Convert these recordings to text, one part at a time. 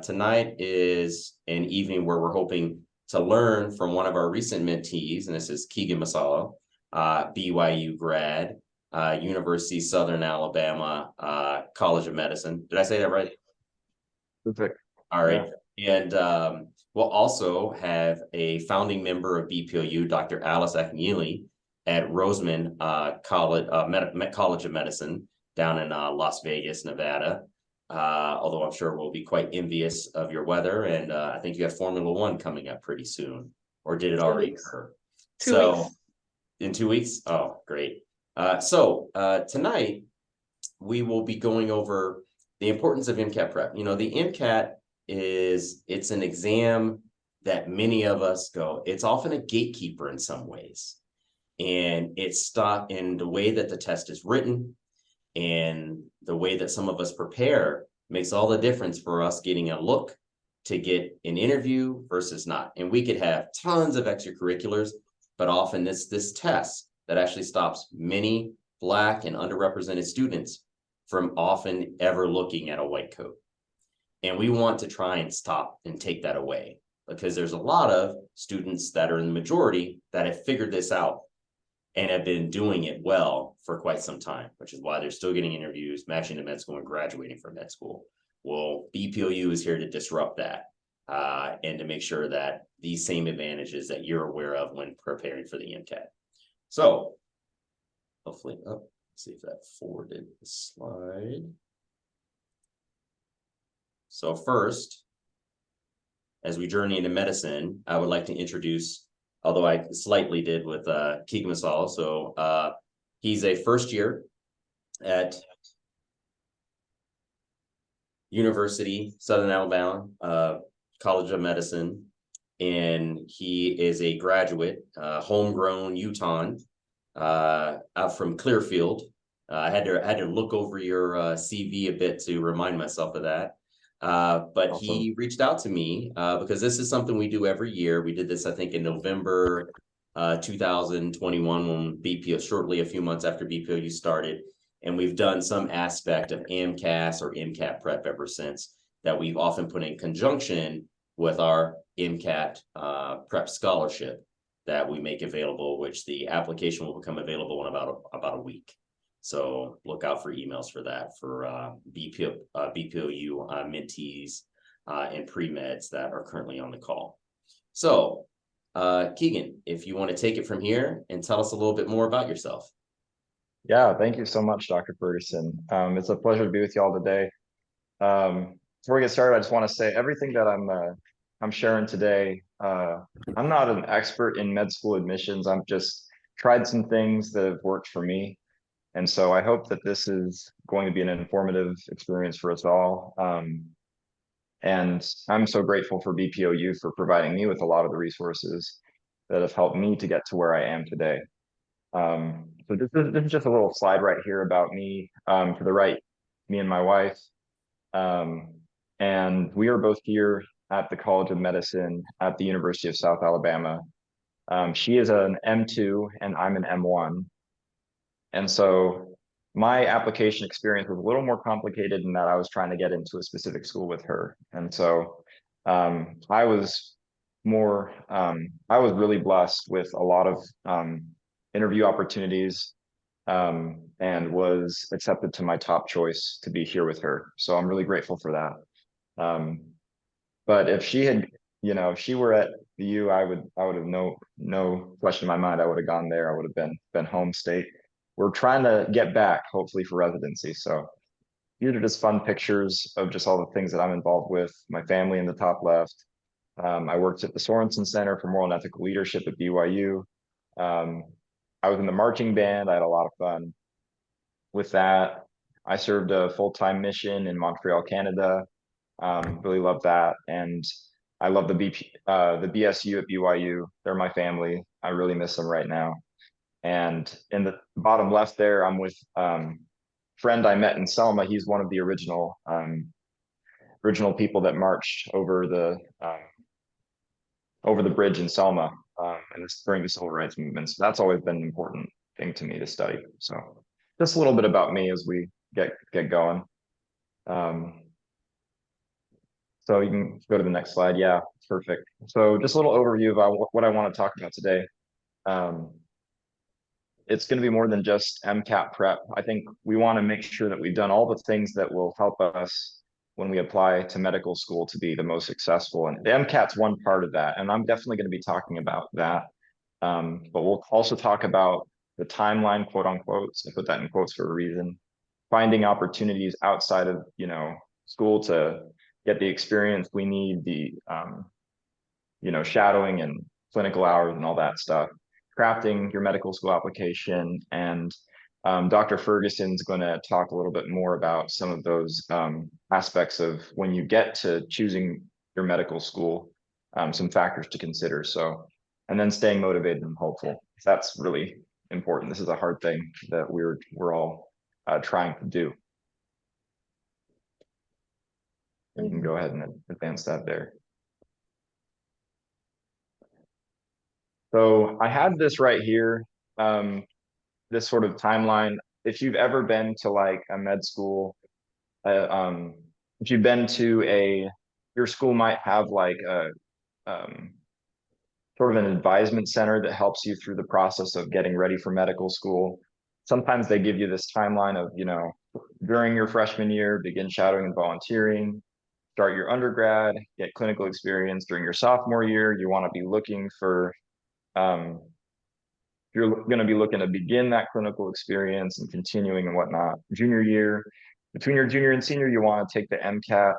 Tonight is an evening where we're hoping to learn from one of our recent mentees, and this is Keegan Mussalo, BYU grad, University of Southern Alabama, College of Medicine. Did I say that right? Perfect. All right. Yeah. And we'll also have a founding member of BPOU, Dr. Akunyili, at Roseman College of Medicine down in Las Vegas, Nevada. Although I'm sure we'll be quite envious of your weather, and I think you have Formula One coming up pretty soon, or did it already occur? 2 weeks. In 2 weeks? Oh, great. Tonight we will be going over the importance of MCAT prep. You know, the MCAT it's an exam that many of us go, it's often a gatekeeper in some ways. And it's stuck in the way that the test is written and the way that some of us prepare makes all the difference for us getting a look to get an interview versus not. And we could have tons of extracurriculars, but often this test that actually stops many Black and underrepresented students from often ever looking at a white coat. And we want to try and stop and take that away, because there's a lot of students that are in the majority that have figured this out and have been doing it well for quite some time, which is why they're still getting interviews, matching to med school, and graduating from med school. Well, BPOU is here to disrupt that and to make sure that these same advantages that you're aware of when preparing for the MCAT. So hopefully, let's see if that forwarded the slide. So first, as we journey into medicine, I would like to introduce, although I slightly did with Keegan Mussalo. So he's a first year at University Southern Alabama College of Medicine, and he is a graduate, homegrown Utah, out from Clearfield. I had to look over your CV a bit to remind myself of that. But awesome. He reached out to me because this is something we do every year. We did this, I think, in November 2021 when BPO, shortly a few months after BPOU started. And we've done some aspect of AMCAS or MCAT prep ever since that we've often put in conjunction with our MCAT prep scholarship that we make available, which the application will become available in about a week. So look out for emails for that for BPOU mentees and pre-meds that are currently on the call. So Keegan, if you want to take it from here and tell us a little bit more about yourself. Yeah, thank you so much, Dr. Ferguson. It's a pleasure to be with you all today. Before we get started, I just want to say everything that I'm sharing today. I'm not an expert in med school admissions. I've just tried some things that have worked for me. And so I hope that this is going to be an informative experience for us all. And I'm so grateful for BPOU for providing me with a lot of the resources that have helped me to get to where I am today. So this is just a little slide right here about me. To the right, me and my wife. And we are both here at the College of Medicine at the University of South Alabama. She is an M2 and I'm an M1. And so my application experience was a little more complicated in that I was trying to get into a specific school with her. And so I was really blessed with a lot of interview opportunities and was accepted to my top choice to be here with her. So I'm really grateful for that. But if she had, if she were at the U, I would have no question in my mind. I would have gone there. I would have been home state. We're trying to get back, hopefully, for residency. So these are just fun pictures of just all the things that I'm involved with. My family in the top left. I worked at the Sorensen Center for Moral and Ethical Leadership at BYU. I was in the marching band. I had a lot of fun with that. I served a full-time mission in Montreal, Canada. Really love that. And I love the BSU at BYU. They're my family. I really miss them right now. And in the bottom left there, I'm with friend I met in Selma. He's one of the original people that marched over the bridge in Selma and during the civil rights movement. So that's always been an important thing to me to study. So just a little bit about me as we get going. So you can go to the next slide. Yeah, perfect. So just a little overview about what I want to talk about today. Um, it's going to be more than just MCAT prep. I think we want to make sure that we've done all the things that will help us when we apply to medical school to be the most successful. And the MCAT's one part of that. And I'm definitely going to be talking about that. But we'll also talk about the timeline, quote unquote. I put that in quotes for a reason. Finding opportunities outside of, school to get the experience we need, the shadowing and clinical hours and all that stuff, crafting your medical school application. And Dr. Ferguson's going to talk a little bit more about some of those aspects of when you get to choosing your medical school, some factors to consider. So, and then staying motivated and hopeful. That's really important. This is a hard thing that we're all trying to do. And you can go ahead and advance that there. So I had this right here, this sort of timeline. If you've ever been to like a med school, if you've been to your school might have like a sort of an advisement center that helps you through the process of getting ready for medical school. Sometimes they give you this timeline of, during your freshman year, begin shadowing and volunteering, start your undergrad, get clinical experience during your sophomore year. You want to be looking for you're going to be looking to begin that clinical experience and continuing and whatnot. Junior year, between your junior and senior, you want to take the MCAT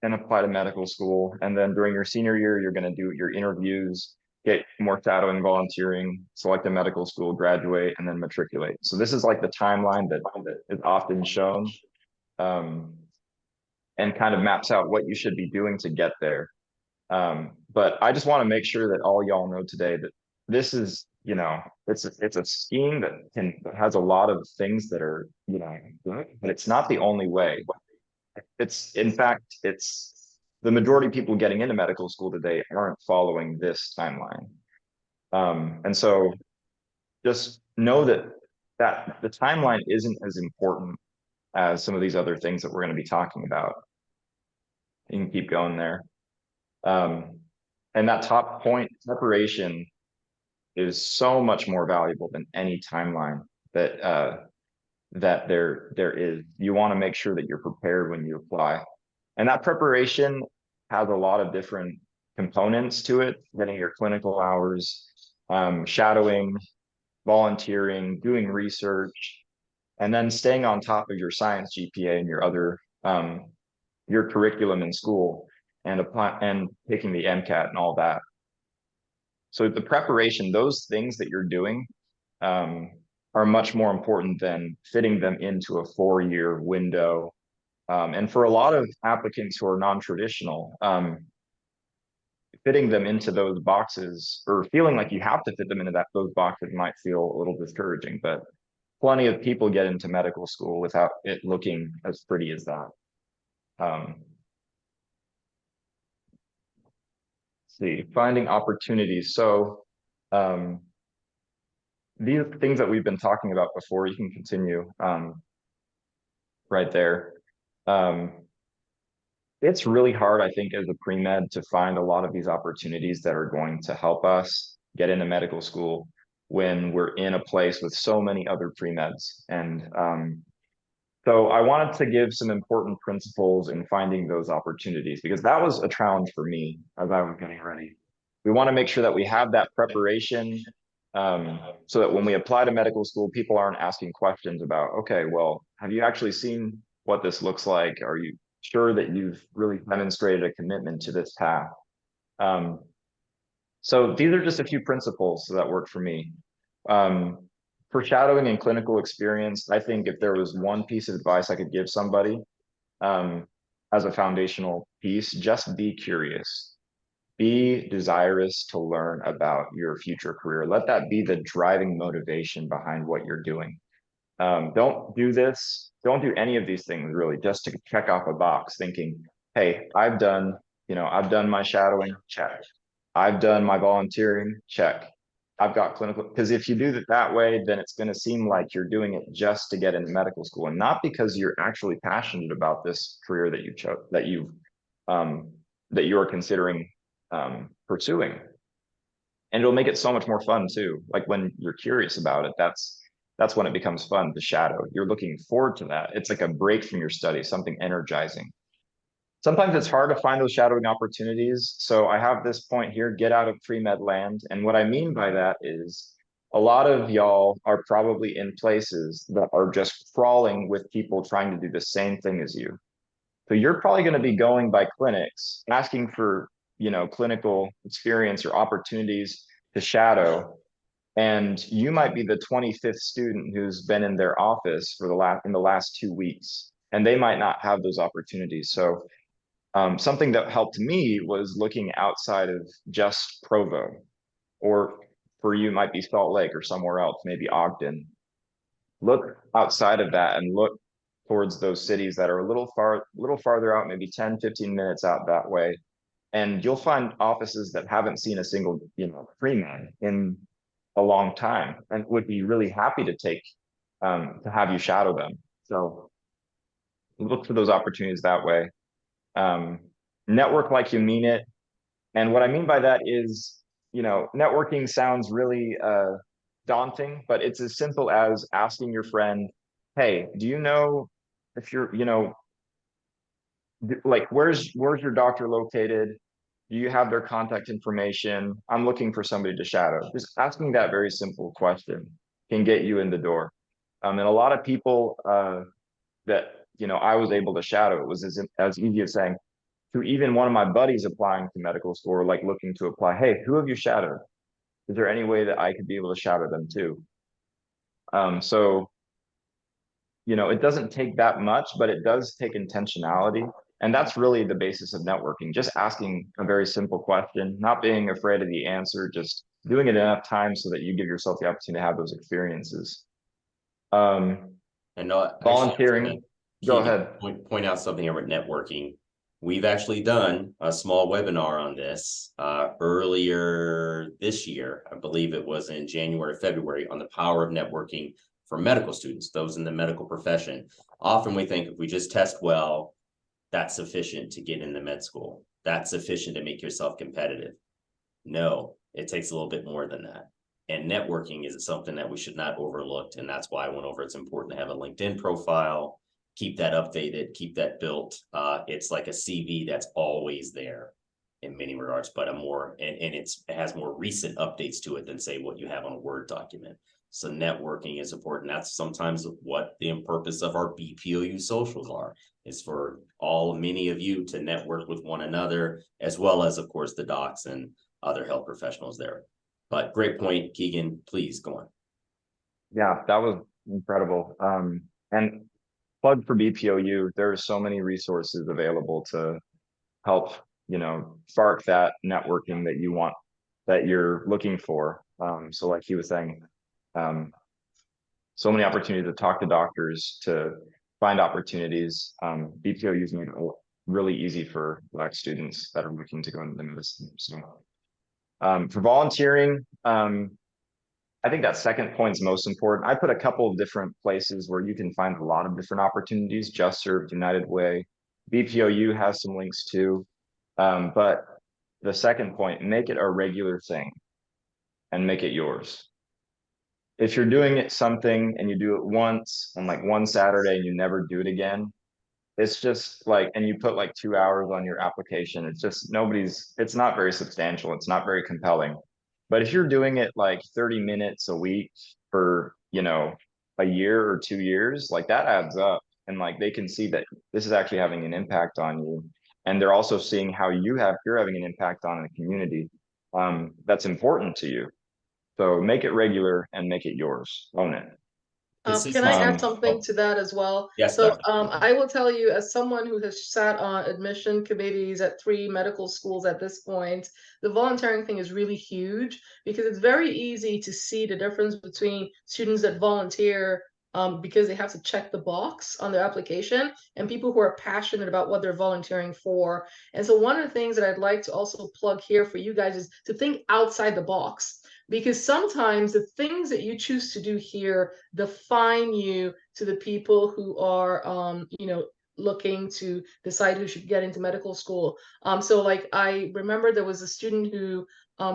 and apply to medical school. And then during your senior year, you're going to do your interviews, get more shadowing, volunteering, select a medical school, graduate, and then matriculate. So this is like the timeline that is often shown, and kind of maps out what you should be doing to get there. But I just want to make sure that all y'all know today that this is, it's a scheme that has a lot of things that are, good, but it's not the only way. In fact, it's the majority of people getting into medical school today aren't following this timeline. And so just know that the timeline isn't as important as some of these other things that we're going to be talking about. You can keep going there. And that top point, preparation, is so much more valuable than any timeline that there is. You want to make sure that you're prepared when you apply. And that preparation has a lot of different components to it, getting your clinical hours, shadowing, volunteering, doing research, and then staying on top of your science GPA and your other your curriculum in school, and taking the MCAT and all that. So the preparation, those things that you're doing, are much more important than fitting them into a 4-year window. And for a lot of applicants who are non-traditional, fitting them into those boxes or feeling like you have to fit them into those boxes might feel a little discouraging, but plenty of people get into medical school without it looking as pretty as that. See, finding opportunities. So these things that we've been talking about before, you can continue right there. It's really hard, I think, as a pre-med to find a lot of these opportunities that are going to help us get into medical school when we're in a place with so many other pre-meds. And so I wanted to give some important principles in finding those opportunities, because that was a challenge for me as I was getting ready. We want to make sure that we have that preparation, so that when we apply to medical school, people aren't asking questions about, okay, well, have you actually seen what this looks like? Are you sure that you've really demonstrated a commitment to this path? So these are just a few principles that work for me. For shadowing and clinical experience, I think if there was one piece of advice I could give somebody, as a foundational piece, just be curious. Be desirous to learn about your future career. Let that be the driving motivation behind what you're doing. Don't do any of these things really just to check off a box thinking, hey, I've done my shadowing, check. I've done my volunteering, check. I've got clinical, because if you do it that way, then it's going to seem like you're doing it just to get into medical school and not because you're actually passionate about this career that you chose, that you've that you are considering pursuing. And it'll make it so much more fun too. Like when you're curious about it, that's when it becomes fun to shadow. You're looking forward to that. It's like a break from your study, something energizing. Sometimes it's hard to find those shadowing opportunities. So I have this point here, get out of pre-med land. And what I mean by that is a lot of y'all are probably in places that are just crawling with people trying to do the same thing as you. So you're probably going to be going by clinics, asking for, clinical experience or opportunities to shadow. And you might be the 25th student who's been in their office for in the last 2 weeks, and they might not have those opportunities. So something that helped me was looking outside of just Provo, or for you might be Salt Lake or somewhere else, maybe Ogden. Look outside of that and look towards those cities that are a little farther out, maybe 10, 15 minutes out that way. And you'll find offices that haven't seen a single, pre-med in a long time and would be really happy to to have you shadow them. So look for those opportunities that way. Network like you mean it. And what I mean by that is, networking sounds really daunting, but it's as simple as asking your friend, hey, do you know if you're, like where's your doctor located? Do you have their contact information? I'm looking for somebody to shadow. Just asking that very simple question can get you in the door. And a lot of people that I was able to shadow, it was as easy as saying to even one of my buddies applying to medical school, or like looking to apply, hey, who have you shadowed? Is there any way that I could be able to shadow them too? So it doesn't take that much, but it does take intentionality. And that's really the basis of networking, just asking a very simple question, not being afraid of the answer, just doing it enough times so that you give yourself the opportunity to have those experiences. And no, Volunteering. Go ahead. Point out something about networking. We've actually done a small webinar on this earlier this year. I believe it was in January, February, on the power of networking for medical students, those in the medical profession. Often we think if we just test well, that's sufficient to get into med school. That's sufficient to make yourself competitive. No, it takes a little bit more than that. And networking is something that we should not overlook. And that's why I went over, it's important to have a LinkedIn profile, keep that updated, keep that built. It's like a CV that's always there in many regards, but it has more recent updates to it than say what you have on a Word document. So networking is important. That's sometimes what the purpose of our BPOU socials are, is for many of you to network with one another, as well as, of course, the docs and other health professionals there. But great point, Keegan, please go on. Yeah, that was incredible. And plug for BPOU, there are so many resources available to help, spark that networking that you want, that you're looking for. So like he was saying, so many opportunities to talk to doctors, to find opportunities. BPOU is made it really easy for Black students that are looking to go into medicine. So for volunteering, I think that second point is most important. I put a couple of different places where you can find a lot of different opportunities. Just Served, United Way, BPOU has some links too. But the second point, make it a regular thing and make it yours. If you're doing something and you do it once on like one Saturday and you never do it again, it's just like, and you put like 2 hours on your application, it's just it's not very substantial. It's not very compelling. But if you're doing it like 30 minutes a week for, a year or 2 years, like that adds up. And like they can see that this is actually having an impact on you. And they're also seeing how you're having an impact on the community that's important to you. So make it regular and make it yours. Own it. Can I add something to that as well? Yes. So I will tell you, as someone who has sat on admission committees at 3 medical schools at this point, the volunteering thing is really huge, because it's very easy to see the difference between students that volunteer because they have to check the box on their application, and people who are passionate about what they're volunteering for. And so one of the things that I'd like to also plug here for you guys is to think outside the box, because sometimes the things that you choose to do here define you to the people who are looking to decide who should get into medical school. So like I remember there was a student who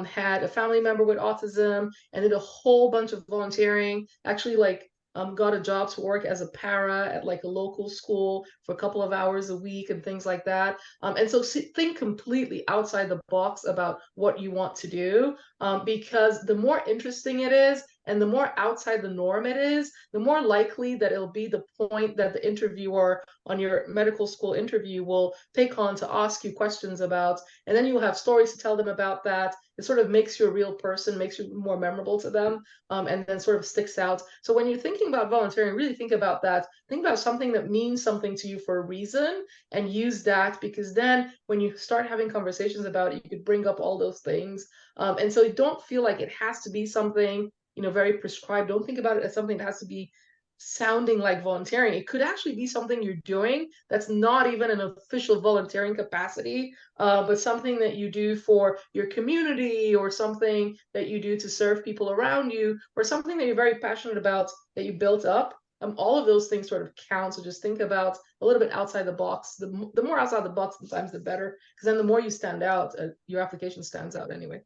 had a family member with autism and did a whole bunch of volunteering, actually like got a job to work as a para at like a local school for a couple of hours a week and things like that. And so think completely outside the box about what you want to do, because the more interesting it is and the more outside the norm it is, the more likely that it'll be the point that the interviewer on your medical school interview will take on to ask you questions about, and then you'll have stories to tell them about that. It sort of makes you a real person, makes you more memorable to them, and then sort of sticks out. So when you're thinking about volunteering, really think about that. Think about something that means something to you for a reason and use that, because then when you start having conversations about it, you could bring up all those things. And so you don't feel like it has to be something, very prescribed. Don't think about it as something that has to be sounding like volunteering. It could actually be something you're doing that's not even an official volunteering capacity, but something that you do for your community, or something that you do to serve people around you, or something that you're very passionate about that you built up. All of those things sort of count. So just think about a little bit outside the box. The more outside the box, sometimes the better, because then the more you stand out, your application stands out anyway.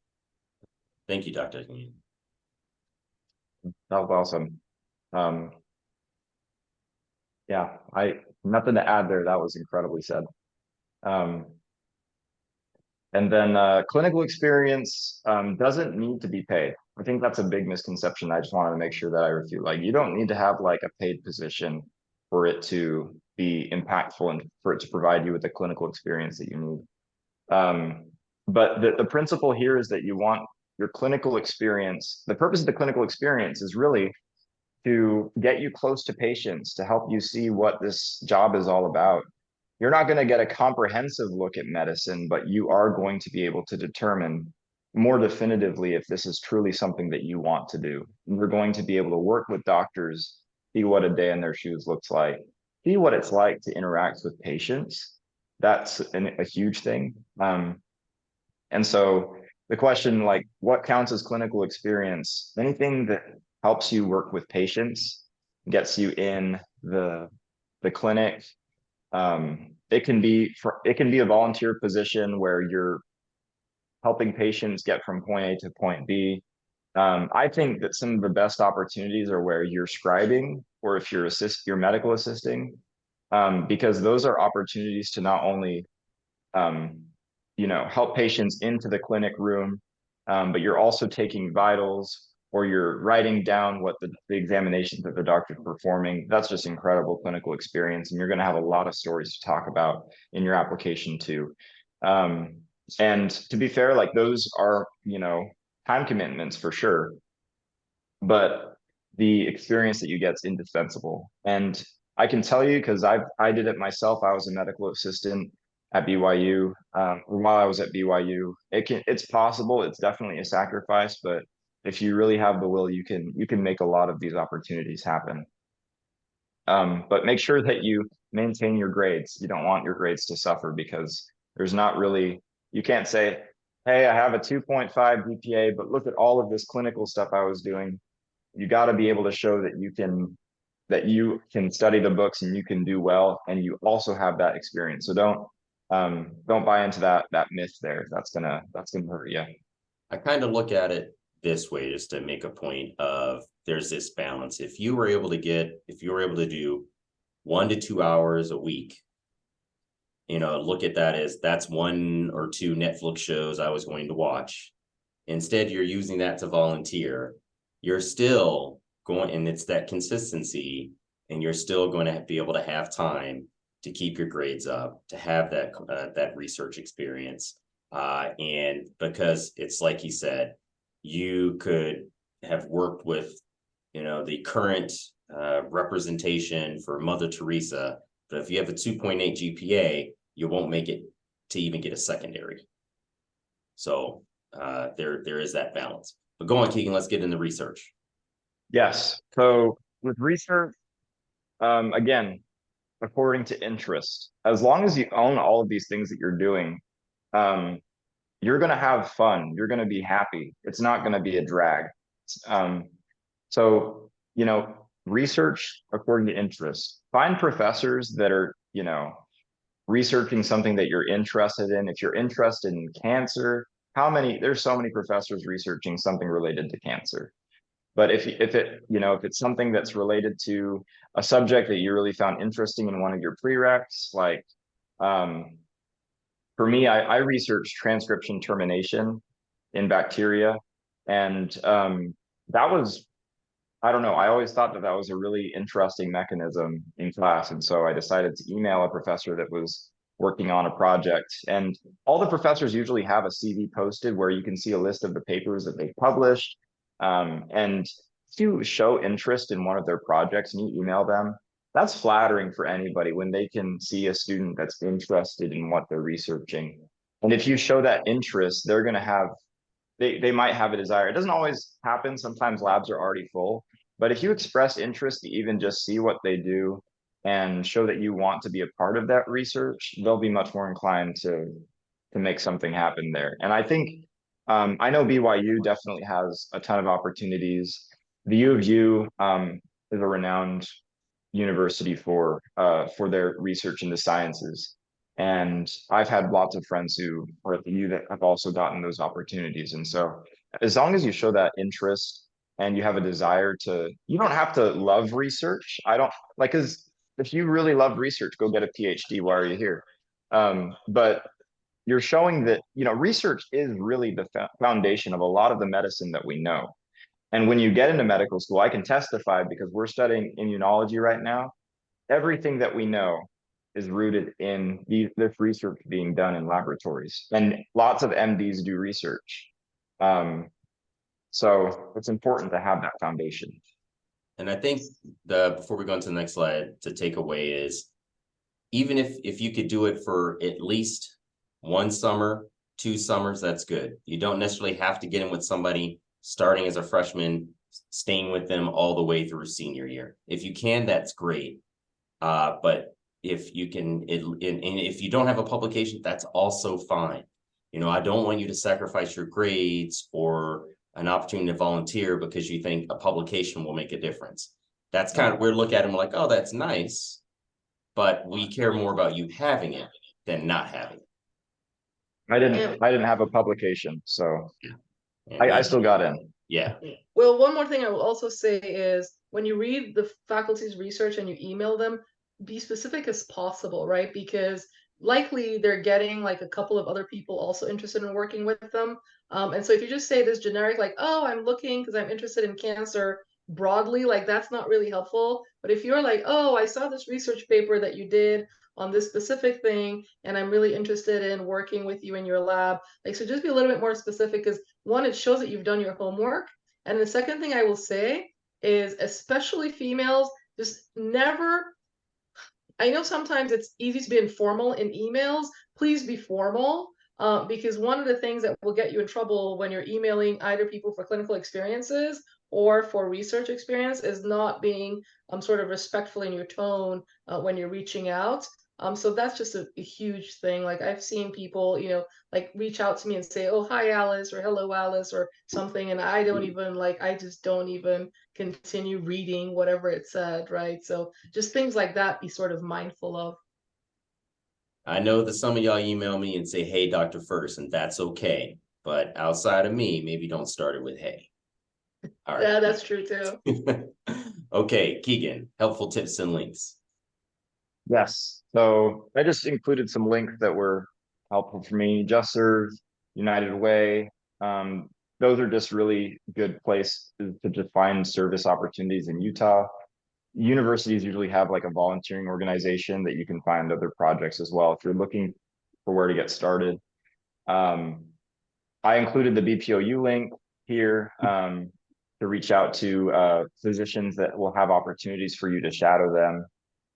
Thank you, Dr. Akunyili. That was awesome. Yeah, nothing to add there. That was incredibly said. And then clinical experience doesn't need to be paid. I think that's a big misconception. I just wanted to make sure that I refute. Like, you don't need to have like a paid position for it to be impactful and for it to provide you with the clinical experience that you need. But the principle here is that you want your clinical experience. The purpose of the clinical experience is really to get you close to patients, to help you see what this job is all about. You're not going to get a comprehensive look at medicine, but you are going to be able to determine more definitively if this is truly something that you want to do. You're going to be able to work with doctors, see what a day in their shoes looks like, see what it's like to interact with patients. That's a huge thing. And so the question, like, what counts as clinical experience? Anything that helps you work with patients, gets you in the clinic. It can be a volunteer position where you're helping patients get from point A to point B. I think that some of the best opportunities are where you're scribing, or if you're medical assisting, because those are opportunities to not only help patients into the clinic room, but you're also taking vitals, or you're writing down what the examinations that the doctor's performing. That's just incredible clinical experience. And you're going to have a lot of stories to talk about in your application too. And to be fair, like, those are, time commitments for sure, but the experience that you get is indispensable. And I can tell you, because I did it myself. I was a medical assistant at BYU. While I was at BYU, it's possible. It's definitely a sacrifice, but if you really have the will, you can make a lot of these opportunities happen. But make sure that you maintain your grades. You don't want your grades to suffer, because you can't say, hey, I have a 2.5 GPA, but look at all of this clinical stuff I was doing. You got to be able to show that you can study the books and you can do well, and you also have that experience. So don't buy into that myth there. That's gonna hurt you. I kind of look at it this way, just to make a point of, there's this balance. If you were able to do 1 to 2 hours a week, look at that as that's 1 or 2 Netflix shows I was going to watch. Instead, you're using that to volunteer. You're still going, and it's that consistency, and you're still going to be able to have time to keep your grades up, to have that research experience. And because it's like he said, you could have worked with, the current representation for Mother Teresa, but if you have a 2.8 GPA, you won't make it to even get a secondary. So there is that balance. But go on, Keegan, let's get into research. Yes. So with research, again, according to interest, as long as you own all of these things that you're doing, you're going to have fun. You're going to be happy. It's not going to be a drag. So, research according to interest. Find professors that are, you know, researching something that you're interested in. If you're interested in cancer, there's so many professors researching something related to cancer. But if it's something that's related to a subject that you really found interesting in one of your prereqs, like um, for me, I researched transcription termination in bacteria, and that was, I don't know, I always thought that was a really interesting mechanism in class, and so I decided to email a professor that was working on a project. And all the professors usually have a CV posted where you can see a list of the papers that they published. And if you show interest in one of their projects and you email them, that's flattering for anybody when they can see a student that's interested in what they're researching. And if you show that interest, they're going to have they might have a desire. It doesn't always happen. Sometimes labs are already full. But if you express interest to even just see what they do and show that you want to be a part of that research, they'll be much more inclined to make something happen there. And I think I know BYU definitely has a ton of opportunities. The U of U is a renowned university for their research in the sciences. And I've had lots of friends who are at the U that have also gotten those opportunities. And so as long as you show that interest and you have a desire to, you don't have to love research. I don't like, because if you really love research, go get a PhD. Why are you here? But you're showing that, research is really the foundation of a lot of the medicine that we know. And when you get into medical school, I can testify because we're studying immunology right now. Everything that we know is rooted in this research being done in laboratories, and lots of MDs do research. So it's important to have that foundation. And I think before we go into the next slide, to take away is, even if you could do it for at least 1 summer, 2 summers, that's good. You don't necessarily have to get in with somebody starting as a freshman, staying with them all the way through senior year. If you can, that's great. But if you can, and if you don't have a publication, that's also fine. I don't want you to sacrifice your grades or an opportunity to volunteer because you think a publication will make a difference. That's kind of, we're looking at them like, oh, that's nice, but we care more about you having it than not having it. I didn't have a publication, so I still got in. Yeah. Well, one more thing I will also say is, when you read the faculty's research and you email them, be specific as possible, right? Because likely they're getting like a couple of other people also interested in working with them. And so if you just say this generic, like, oh, I'm looking because I'm interested in cancer broadly, like that's not really helpful. But if you're like, oh, I saw this research paper that you did on this specific thing, and I'm really interested in working with you in your lab, like, so just be a little bit more specific, because one, it shows that you've done your homework. And the second thing I will say is, especially females, just never, I know sometimes it's easy to be informal in emails. Please be formal, because one of the things that will get you in trouble when you're emailing either people for clinical experiences or for research experience is not being sort of respectful in your tone when you're reaching out. So that's just a huge thing. Like, I've seen people, like, reach out to me and say, oh, hi, Alice, or hello, Alice, or something. And I just don't even continue reading whatever it said, right? So just things like that, be sort of mindful of. I know that some of y'all email me and say, hey, Dr. Ferguson, that's okay. But outside of me, maybe don't start it with hey. All right. Yeah, that's true too. Okay, Keegan, helpful tips and links. Yes. So I just included some links that were helpful for me. JustServe, United Way. Those are just really good places to just find service opportunities in Utah. Universities usually have like a volunteering organization that you can find other projects as well if you're looking for where to get started. I included the BPOU link here to reach out to physicians that will have opportunities for you to shadow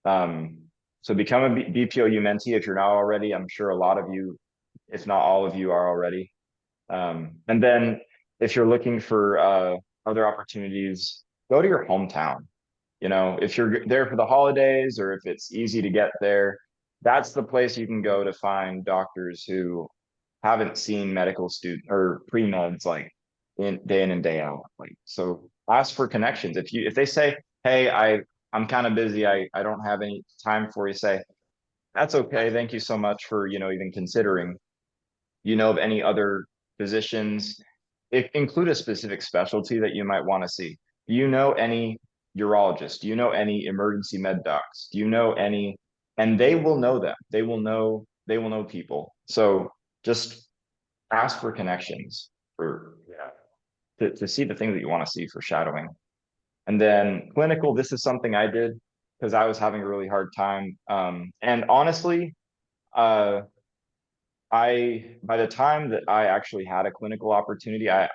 them. So become a BPOU mentee if you're not already. I'm sure a lot of you, if not all of you, are already. And then if you're looking for other opportunities, go to your hometown. If you're there for the holidays or if it's easy to get there, that's the place you can go to find doctors who haven't seen medical student or pre-meds like in and day out. Like, so ask for connections. If they say, hey, I'm kind of busy, I don't have any time for you, say, That's okay. Thank you so much for, even considering. Of any other physicians, include a specific specialty that you might want to see. Do you know any urologists? Do you know any emergency med docs? Do you know any? And they will know them. They will know people. So just ask for connections for to see the things that you want to see for shadowing. And then clinical, this is something I did because I was having a really hard time. And honestly, uh, by the time that I actually had a clinical opportunity, I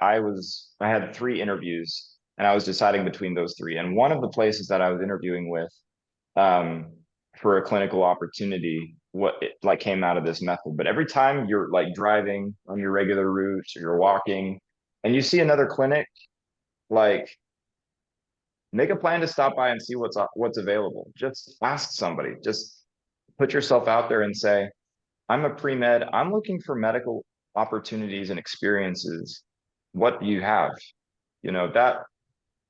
had 3 interviews and I was deciding between those 3. And one of the places that I was interviewing with um, for a clinical opportunity, what it like came out of this method. But every time you're like driving on your regular route or you're walking and you see another clinic, like make a plan to stop by and see what's available. Just ask somebody. Just put yourself out there and say, I'm a pre-med. I'm looking for medical opportunities and experiences. What do you have? That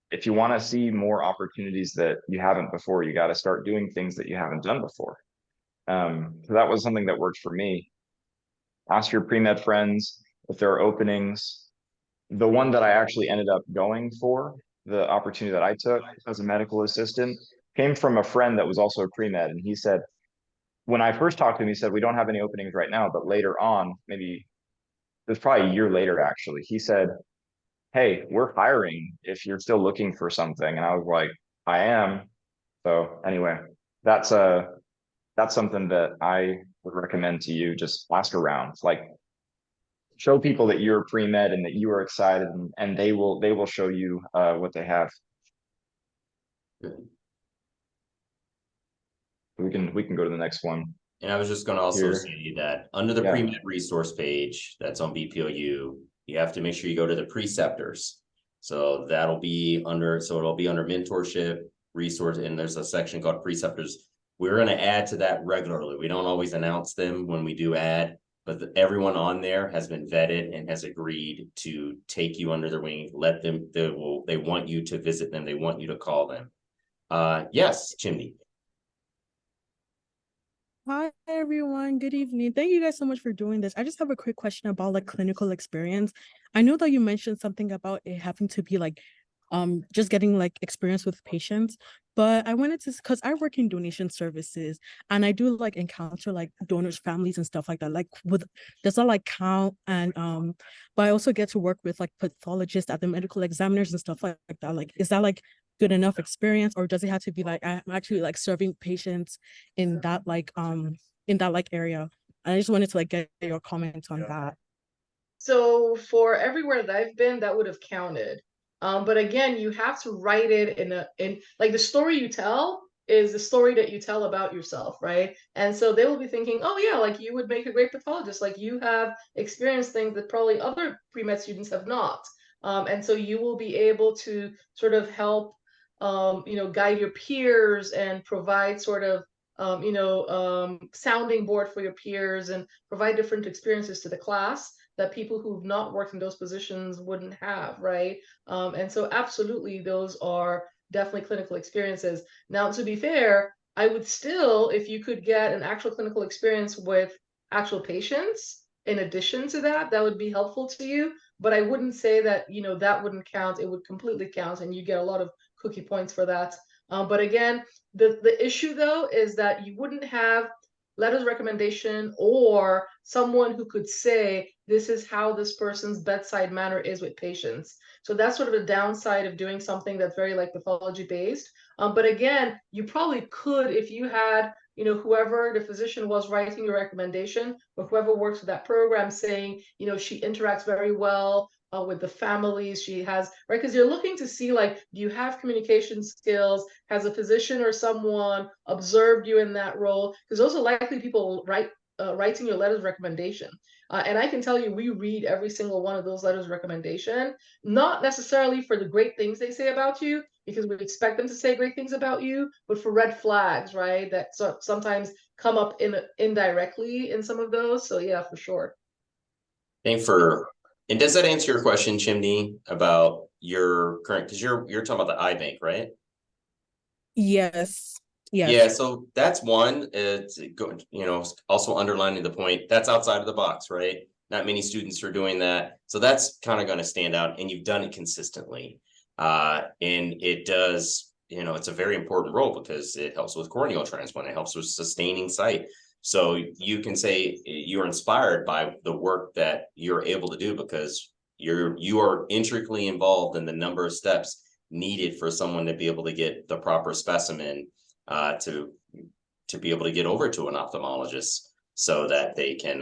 if you want to see more opportunities that you haven't before, you got to start doing things that you haven't done before. So that was something that worked for me. Ask your pre-med friends if there are openings. The one that I actually ended up going for, the opportunity that I took as a medical assistant, came from a friend that was also a pre-med. And he said, when I first talked to him, he said, we don't have any openings right now, but later on, maybe it was probably a year later, actually, he said, hey, we're hiring if you're still looking for something. And I was like, I am. So anyway, that's something that I would recommend to you. Just ask around, like show people that you're pre-med and that you are excited, and they will show you what they have. We can go to the next one. And I was just going to also Here. say that under the Yeah. pre-med resource page that's on BPOU, you have to make sure you go to the preceptors. So it'll be under mentorship, resource, and there's a section called preceptors. We're going to add to that regularly. We don't always announce them when we do add, but everyone on there has been vetted and has agreed to take you under their wing. They want you to visit them. They want you to call them. Yes, Chimney. Hi everyone, good evening. Thank you guys so much for doing this. I just have a quick question about like clinical experience. I know that you mentioned something about it having to be like just getting like experience with patients, but I wanted to, because I work in donation services and I do like encounter like donors' families and stuff like that. Like does that like count? And but I also get to work with like pathologists at the medical examiners and stuff like that. Like is that like good enough experience, or does it have to be like I'm actually like serving patients in that like area? And I just wanted to like get your comments on that. So for everywhere that I've been, that would have counted. But again, you have to write it in like the story you tell is the story that you tell about yourself, right? And so they will be thinking, oh yeah, like you would make a great pathologist, like you have experienced things that probably other pre-med students have not. And so you will be able to sort of help guide your peers and provide sort of sounding board for your peers and provide different experiences to the class that people who've not worked in those positions wouldn't have, right? And so absolutely, those are definitely clinical experiences. Now, to be fair, I would still, if you could get an actual clinical experience with actual patients, in addition to that, that would be helpful to you. But I wouldn't say that, that wouldn't count. It would completely count, and you get a lot of cookie points for that. But again, the issue though is that you wouldn't have letters of recommendation or someone who could say this is how this person's bedside manner is with patients. So that's sort of a downside of doing something that's very like pathology based. But again, you probably could, if you had whoever the physician was writing your recommendation, or whoever works with that program, saying she interacts very well with the families she has, right? Because you're looking to see, like, do you have communication skills? Has a physician or someone observed you in that role? Because those are likely people writing your letters of recommendation. And I can tell you, we read every single one of those letters of recommendation, not necessarily for the great things they say about you, because we expect them to say great things about you, but for red flags, right? That sometimes come up indirectly in some of those. So yeah, for sure. And does that answer your question, Chimney, about your current, because you're talking about the iBank, right? Yes. Yes. Yeah, so that's one. It's good, also underlining the point that's outside of the box, right? Not many students are doing that. So that's kind of going to stand out, and you've done it consistently. And it does, it's a very important role because it helps with corneal transplant, it helps with sustaining sight. So you can say you're inspired by the work that you're able to do because you are intricately involved in the number of steps needed for someone to be able to get the proper specimen to be able to get over to an ophthalmologist so that they can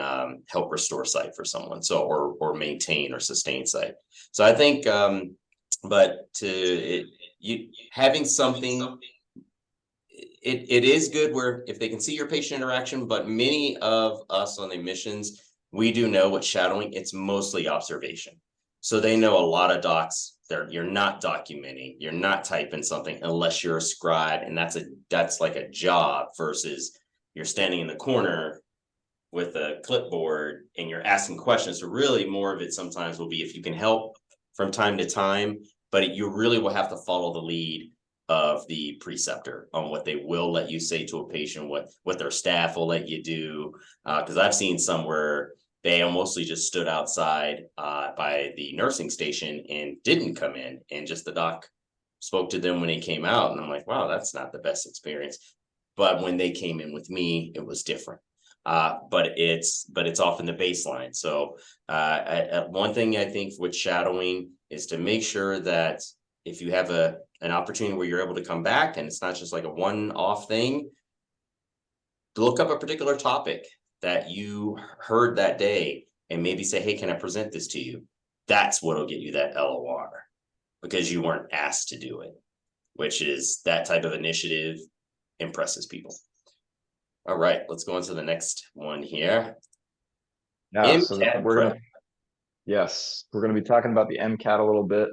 help restore sight for someone, so or maintain or sustain sight. So I think but you having something, it is good where if they can see your patient interaction, but many of us on the admissions, we do know what shadowing, it's mostly observation. So they know a lot of docs, you're not documenting, you're not typing something unless you're a scribe, and that's like a job versus you're standing in the corner with a clipboard and you're asking questions. So really more of it sometimes will be if you can help from time to time, but you really will have to follow the lead of the preceptor on what they will let you say to a patient, what their staff will let you do. Because I've seen some where they mostly just stood outside by the nursing station and didn't come in, and just the doc spoke to them when they came out. And I'm like, wow, that's not the best experience. But when they came in with me, it was different. But it's often the baseline. So one thing I think with shadowing is to make sure that if you have an opportunity where you're able to come back and it's not just like a one-off thing, look up a particular topic that you heard that day and maybe say, hey, can I present this to you? That's what'll get you that LOR, because you weren't asked to do it, which is that type of initiative impresses people. All right, let's go on to the next one here. Yeah, so MCAT we're prep. we're gonna be talking about the MCAT a little bit.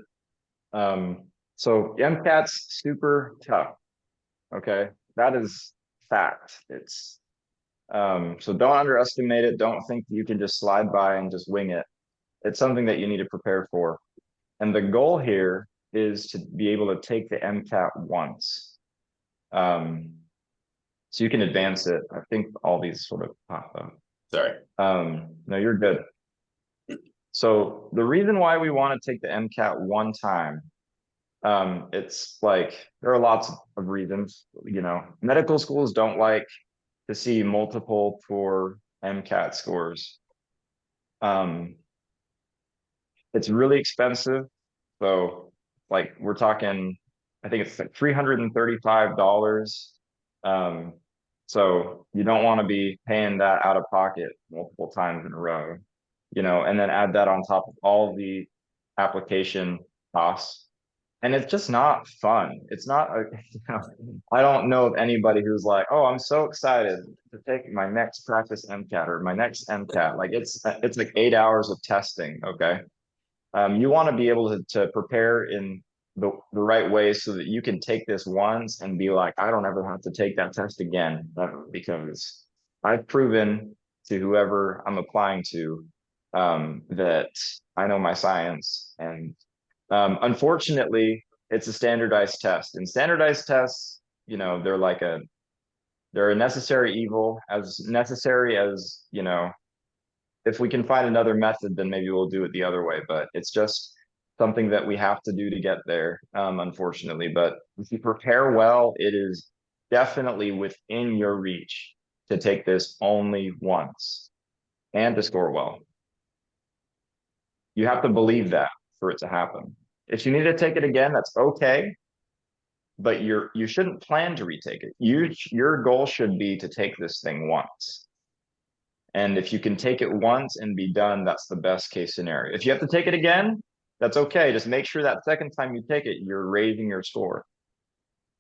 So MCAT's super tough. Okay, that is fact. It's so don't underestimate it. Don't think you can just slide by and just wing it. It's something that you need to prepare for. And the goal here is to be able to take the MCAT once. So you can advance it. I think all these sort of pop up. Sorry. No, you're good. So the reason why we want to take the MCAT one time, it's like there are lots of reasons. Medical schools don't like to see multiple poor MCAT scores. It's really expensive. So like we're talking, I think it's like $335. So you don't want to be paying that out of pocket multiple times in a row, and then add that on top of all the application costs. And it's just not fun. It's not, I don't know of anybody who's like, oh, I'm so excited to take my next practice MCAT or my next MCAT. Like it's like 8 hours of testing. Okay. You want to be able to prepare in the right way so that you can take this once and be like, I don't ever have to take that test again, because I've proven to whoever I'm applying to that I know my science. And unfortunately, it's a standardized test, and standardized tests, they're a necessary evil, as necessary as, if we can find another method, then maybe we'll do it the other way. But it's just something that we have to do to get there, unfortunately. But if you prepare well, it is definitely within your reach to take this only once and to score well. You have to believe that for it to happen. If you need to take it again, that's okay. But you shouldn't plan to retake it. Your goal should be to take this thing once. And if you can take it once and be done, that's the best case scenario. If you have to take it again, that's okay. Just make sure that second time you take it, you're raising your score.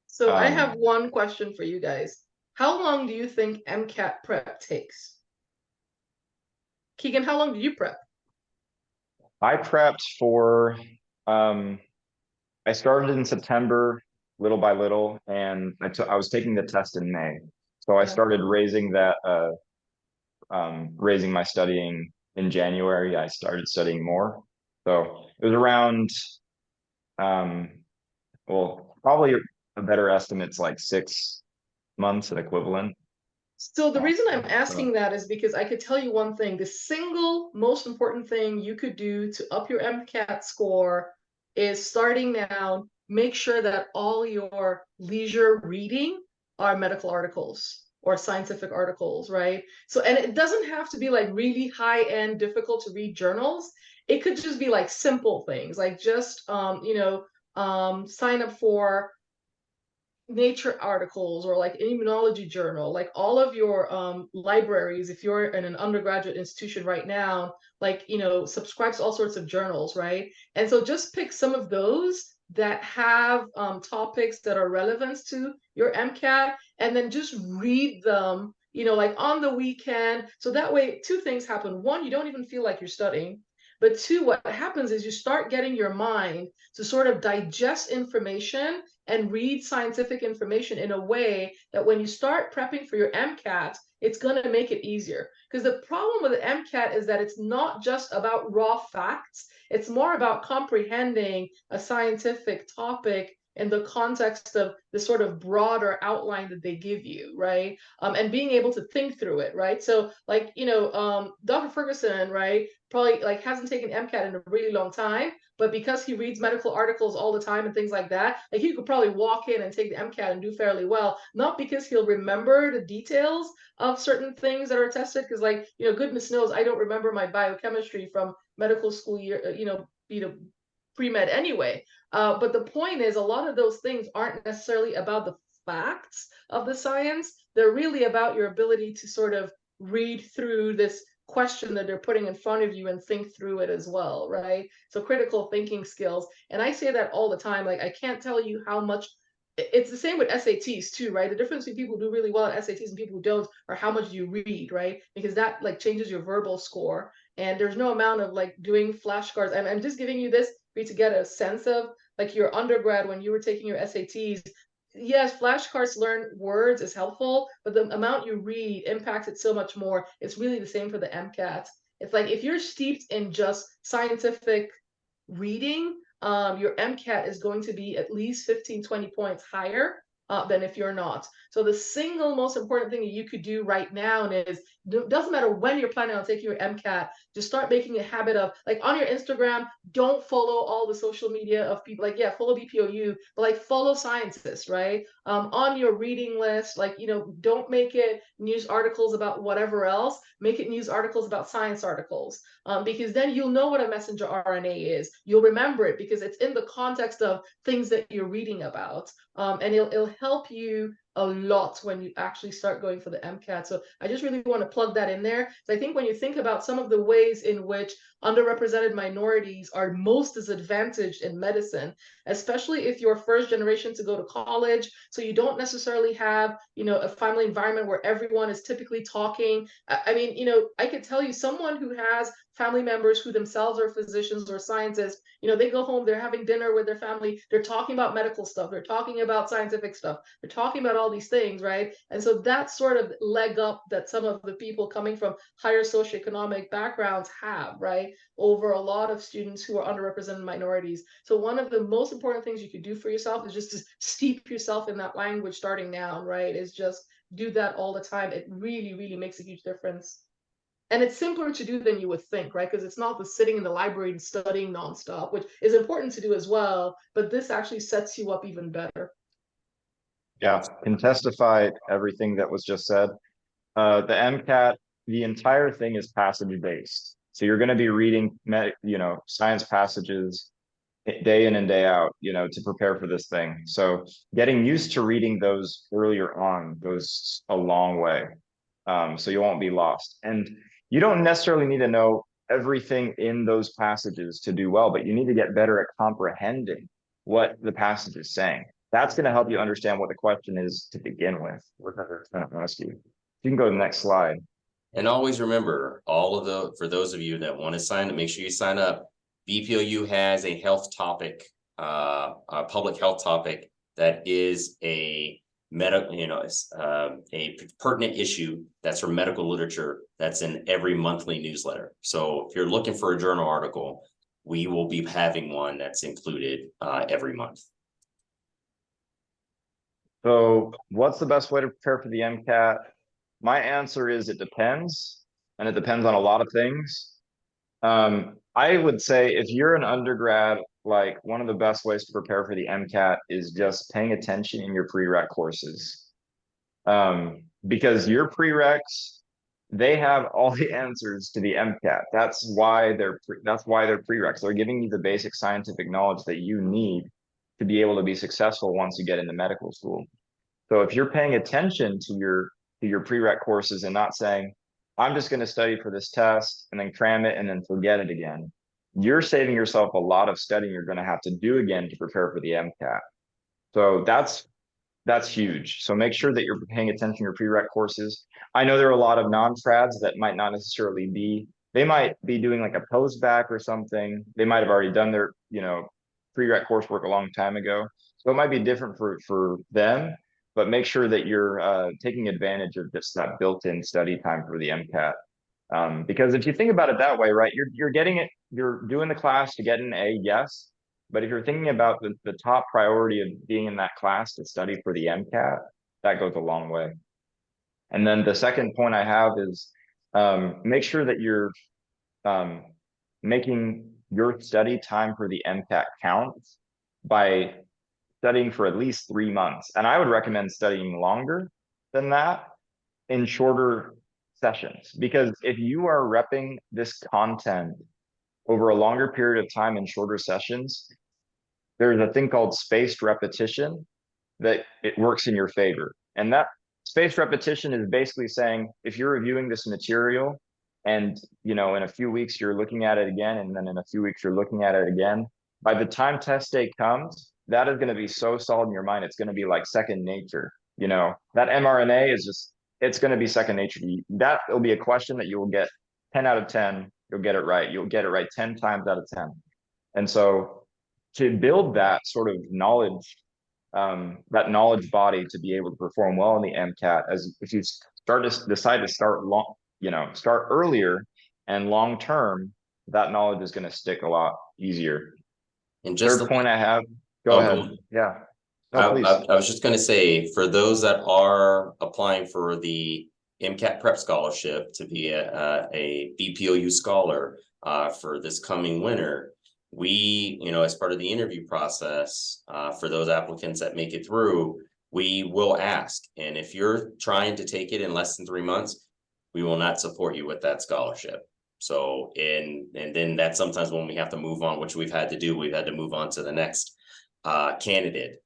So I have one question for you guys. How long do you think MCAT prep takes? Keegan, how long did you prep? I prepped for, I started in September, little by little, and I was taking the test in May. So I started raising my studying in January. I started studying more. So it was around, well, probably a better estimate's like months, an equivalent? So the reason I'm So, asking that is because I could tell you one thing, the single most important thing you could do to up your MCAT score is starting now, make sure that all your leisure reading are medical articles or scientific articles, right? So, and it doesn't have to be like really high-end, difficult to read journals. It could just be like simple things, like just sign up for nature articles or like immunology journal, like all of your libraries, if you're in an undergraduate institution right now, like subscribe to all sorts of journals, right? And so just pick some of those that have topics that are relevant to your MCAT, and then just read them, like on the weekend. So that way two things happen: one, you don't even feel like you're studying, but two, what happens is you start getting your mind to sort of digest information and read scientific information in a way that when you start prepping for your MCAT, it's going to make it easier. Because the problem with the MCAT is that it's not just about raw facts, it's more about comprehending a scientific topic in the context of the sort of broader outline that they give you, right? And being able to think through it, right? So, like, Dr. Ferguson, right, probably like hasn't taken MCAT in a really long time, but because he reads medical articles all the time and things like that, like he could probably walk in and take the MCAT and do fairly well, not because he'll remember the details of certain things that are tested, because like, goodness knows, I don't remember my biochemistry from medical school year, pre-med anyway. But the point is, a lot of those things aren't necessarily about the facts of the science. They're really about your ability to sort of read through this question that they're putting in front of you and think through it as well, right? So critical thinking skills. And I say that all the time. Like, I can't tell you how much it's the same with SATs too, right? The difference between people who do really well at SATs and people who don't are how much you read, right? Because that like changes your verbal score. And there's no amount of like doing flashcards. I'm just giving you this for you to get a sense of like your undergrad when you were taking your SATs. Yes, flashcards learn words is helpful, but the amount you read impacts it so much more. It's really the same for the MCAT. It's like if you're steeped in just scientific reading, your MCAT is going to be at least 15, 20 points higher than if you're not. So the single most important thing that you could do right now is, it doesn't matter when you're planning on taking your MCAT, just start making a habit of, like, on your Instagram, don't follow all the social media of people, like, yeah, follow BPOU, but like follow scientists, right? On your reading list, like, don't make it news articles about whatever else, make it news articles about science articles, because then you'll know what a messenger RNA is. You'll remember it because it's in the context of things that you're reading about. And it'll help you a lot when you actually start going for the MCAT. So I just really want to plug that in there. So I think when you think about some of the ways in which underrepresented minorities are most disadvantaged in medicine, especially if you're first generation to go to college, so you don't necessarily have, a family environment where everyone is typically talking. I mean, I could tell you someone who has family members who themselves are physicians or scientists, they go home, they're having dinner with their family, they're talking about medical stuff, they're talking about scientific stuff, they're talking about all these things, right? And so that sort of leg up that some of the people coming from higher socioeconomic backgrounds have, right, over a lot of students who are underrepresented minorities. So one of the most important things you could do for yourself is just to steep yourself in that language starting now, right? Is just do that all the time. It really, really makes a huge difference. And it's simpler to do than you would think, right? Because it's not the sitting in the library and studying nonstop, which is important to do as well, but this actually sets you up even better. yeah, can testify everything that was just said. The MCAT, the entire thing is passage based. So you're going to be reading, science passages day in and day out, to prepare for this thing. So getting used to reading those earlier on goes a long way. So you won't be lost. And you don't necessarily need to know everything in those passages to do well, but you need to get better at comprehending what the passage is saying. That's going to help you understand what the question is to begin with. What they're trying to ask you. You can go to the next slide. And always remember, for those of you that want to sign up, make sure you sign up. BPOU has a health topic, a public health topic that is a a pertinent issue that's from medical literature that's in every monthly newsletter. So if you're looking for a journal article, we will be having one that's included every month. So what's the best way to prepare for the MCAT? My answer is it depends, and it depends on a lot of things. I would say if you're an undergrad, like one of the best ways to prepare for the MCAT is just paying attention in your prereq courses. Because your prereqs, they have all the answers to the MCAT. That's why they're prereqs. They're giving you the basic scientific knowledge that you need to be able to be successful once you get into medical school. So if you're paying attention to your prereq courses and not saying, I'm just going to study for this test and then cram it and then forget it again, you're saving yourself a lot of studying you're going to have to do again to prepare for the MCAT. So that's huge. So make sure that you're paying attention to your prereq courses. I know there are a lot of non-frads that might not necessarily be, they might be doing like a post-bac or something. They might have already done their, prereq coursework a long time ago. So it might be different for them, but make sure that you're taking advantage of just that built-in study time for the MCAT. Because if you think about it that way, right, you're doing the class to get an A, yes. But if you're thinking about the top priority of being in that class to study for the MCAT, that goes a long way. And then the second point I have is make sure that you're making your study time for the MCAT count by studying for at least 3 months. And I would recommend studying longer than that in shorter sessions, because if you are repping this content over a longer period of time in shorter sessions, there's a thing called spaced repetition that it works in your favor. And that spaced repetition is basically saying, if you're reviewing this material and, in a few weeks you're looking at it again, and then in a few weeks you're looking at it again, by the time test day comes, that is going to be so solid in your mind. It's going to be like second nature. That mRNA is just, it's going to be second nature to you. That will be a question that you will get 10 out of 10. You'll get it right. You'll get it right 10 times out of 10. And so to build that sort of knowledge, that knowledge body to be able to perform well in the MCAT, as if you decide to start earlier and long term, that knowledge is going to stick a lot easier. And just Third point I have, go Oh, ahead. go on. Yeah. No, please. I was just going to say, for those that are applying for the MCAT Prep Scholarship to be a BPOU scholar for this coming winter, we, as part of the interview process, for those applicants that make it through, we will ask. And if you're trying to take it in less than 3 months, we will not support you with that scholarship. So, and then that's sometimes when we have to move on, which we've had to do. We've had to move on to the next candidate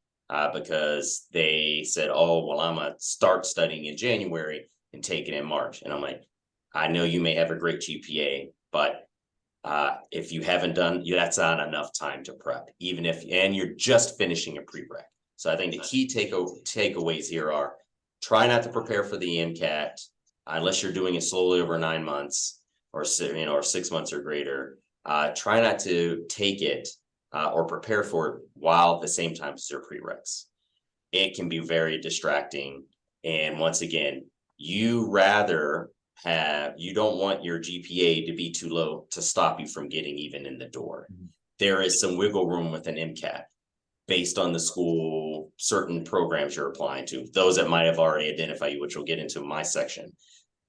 because they said, oh, well, I'm going to start studying in January and take it in March. And I'm like, I know you may have a great GPA, but if you haven't done, that's not enough time to prep, and you're just finishing a prereq. So I think the key takeaways here are try not to prepare for the MCAT unless you're doing it slowly over 9 months or 6 months or greater. Try not to take it or prepare for it while at the same time as your prereqs. It can be very distracting. And once again, you don't want your GPA to be too low to stop you from getting even in the door. Mm-hmm. There is some wiggle room with an MCAT based on the school, certain programs you're applying to, those that might have already identified you, which we'll get into in my section.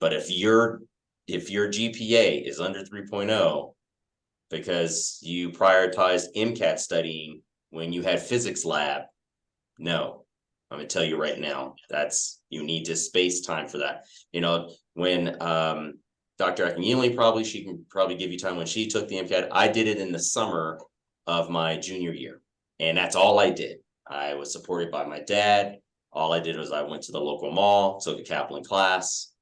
But if your GPA is under 3.0 because you prioritized MCAT studying when you had physics lab, no, I'm going to tell you right now, you need to space time for that. When Dr. Akunyili she can probably give you time when she took the MCAT. I did it in the summer of my junior year, and that's all I did. I was supported by my dad. All I did was I went to the local mall, took a Kaplan class,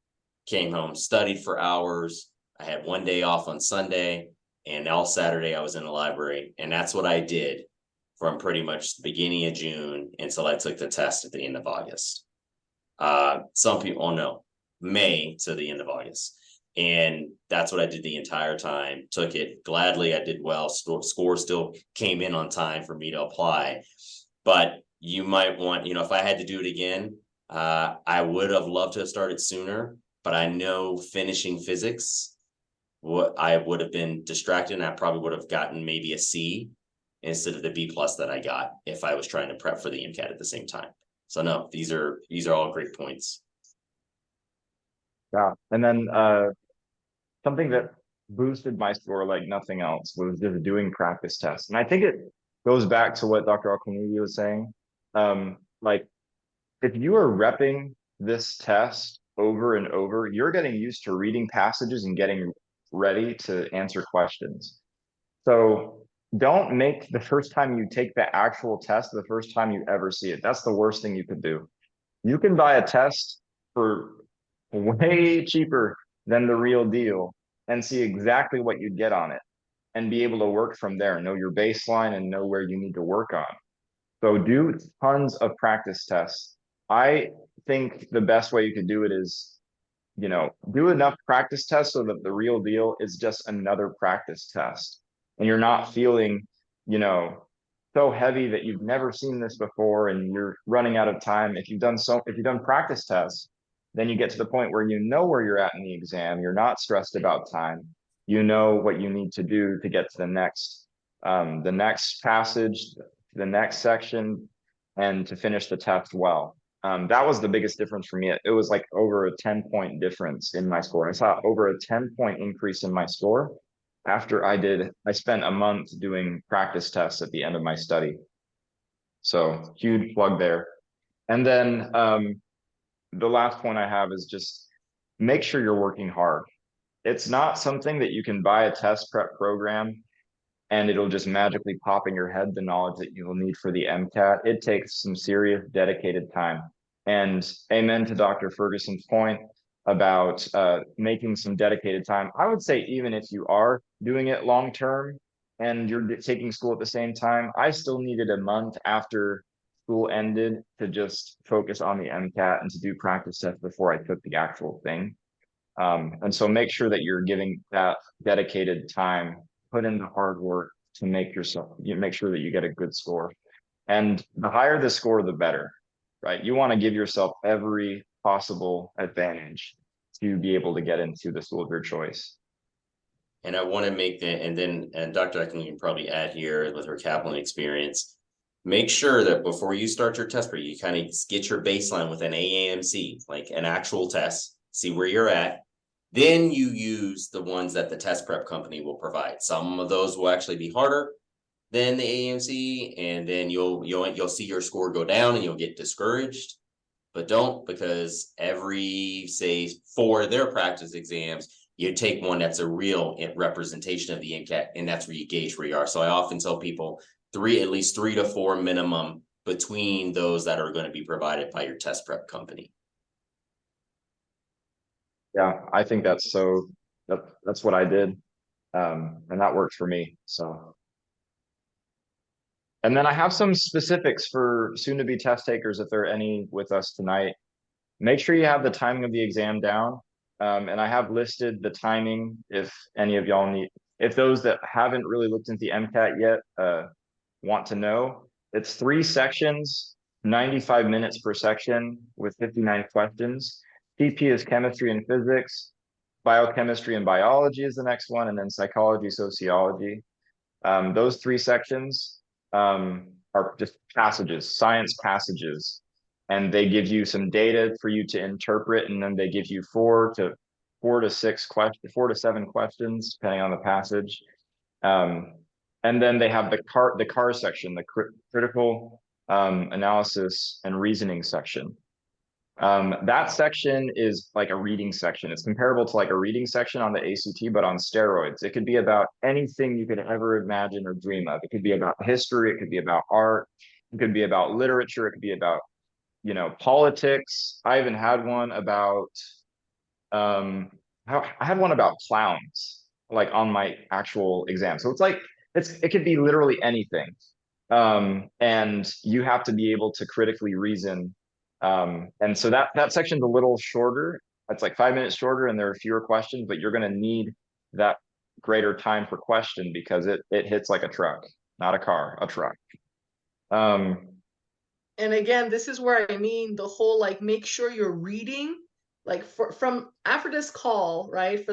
came home, studied for hours. I had 1 day off on Sunday, and all Saturday I was in the library, and that's what I did from pretty much the beginning of June until I took the test at the end of August. Some people know May to the end of August. And that's what I did the entire time. Took it gladly. I did well. Score still came in on time for me to apply. But you might want, if I had to do it again, I would have loved to have started sooner. But I know finishing physics, I would have been distracted, and I probably would have gotten maybe a C instead of the B+ that I got if I was trying to prep for the MCAT at the same time. So no, these are all great points. Yeah. And then something that boosted my score like nothing else was just doing practice tests. And I think it goes back to what Dr. Akunyili was saying. Like if you are repping this test over and over, you're getting used to reading passages and getting ready to answer questions. So don't make the first time you take the actual test the first time you ever see it. That's the worst thing you could do. You can buy a test for way cheaper than the real deal and see exactly what you'd get on it and be able to work from there, know your baseline and know where you need to work on. So do tons of practice tests. I think the best way you could do it is, do enough practice tests so that the real deal is just another practice test. And you're not feeling, so heavy that you've never seen this before and you're running out of time. If you've done practice tests, then you get to the point where you know where you're at in the exam. You're not stressed about time. You know what you need to do to get to the next passage, the next section, and to finish the test well. That was the biggest difference for me. It was like over a 10-point difference in my score. I saw over a 10-point increase in my score after I spent a month doing practice tests at the end of my study. So huge plug there. And then the last point I have is just make sure you're working hard. It's not something that you can buy a test prep program and it'll just magically pop in your head, the knowledge that you will need for the MCAT. It takes some serious dedicated time. And amen to Dr. Ferguson's point about making some dedicated time. I would say even if you are doing it long term and you're taking school at the same time, I still needed a month after school ended to just focus on the MCAT and to do practice tests before I took the actual thing. And so make sure that you're giving that dedicated time, put in the hard work to make sure that you get a good score. And the higher the score, the better, right? You want to give yourself every possible advantage to be able to get into the school of your choice. And I want to make that, and Dr. I can probably add here with her Kaplan experience, make sure that before you start your test prep, you kind of get your baseline with an AAMC, like an actual test, see where you're at. Then you use the ones that the test prep company will provide. Some of those will actually be harder than the AAMC, and then you'll see your score go down and you'll get discouraged. But don't, because say 4 of their practice exams, you take one that's a real representation of the MCAT, and that's where you gauge where you are. So I often tell people at least 3 to 4 minimum between those that are going to be provided by your test prep company. Yeah, I think that's what I did. And that worked for me. So, and then I have some specifics for soon-to-be test takers, if there are any with us tonight. Make sure you have the timing of the exam down. And I have listed the timing if any of y'all if those that haven't really looked into the MCAT yet want to know. It's 3 sections, 95 minutes per section with 59 questions. CP is chemistry and physics, biochemistry and biology is the next one, and then psychology, sociology. Those 3 sections are just passages, science passages, and they give you some data for you to interpret, and then they give you 4 to 7 questions, depending on the passage. And then they have the CAR section, the critical analysis and reasoning section. That section is like a reading section. It's comparable to like a reading section on the ACT, but on steroids. It could be about anything you could ever imagine or dream of. It could be about history. It could be about art. It could be about literature. It could be about, politics. I even had one about, I had one about clowns, like on my actual exam. So it's like, it could be literally anything. And you have to be able to critically reason. And so that section's a little shorter. It's like 5 minutes shorter and there are fewer questions, but you're going to need that greater time per question because it hits like a truck, not a car, a truck. And again, this is where I mean the whole, like, make sure you're reading like from after this call, right,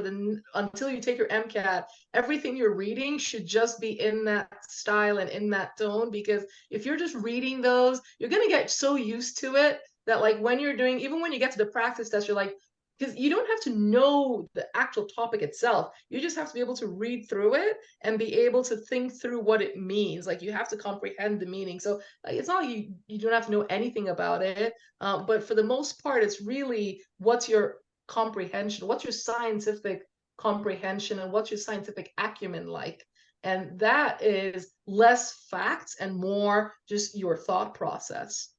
until you take your MCAT, everything you're reading should just be in that style and in that tone, because if you're just reading those, you're going to get so used to it that like when you're doing, even when you get to the practice test, you're like, because you don't have to know the actual topic itself. You just have to be able to read through it and be able to think through what it means. Like you have to comprehend the meaning. So like, it's not like you don't have to know anything about it. But for the most part, it's really what's your comprehension, what's your scientific comprehension, and what's your scientific acumen like. And that is less facts and more just your thought process.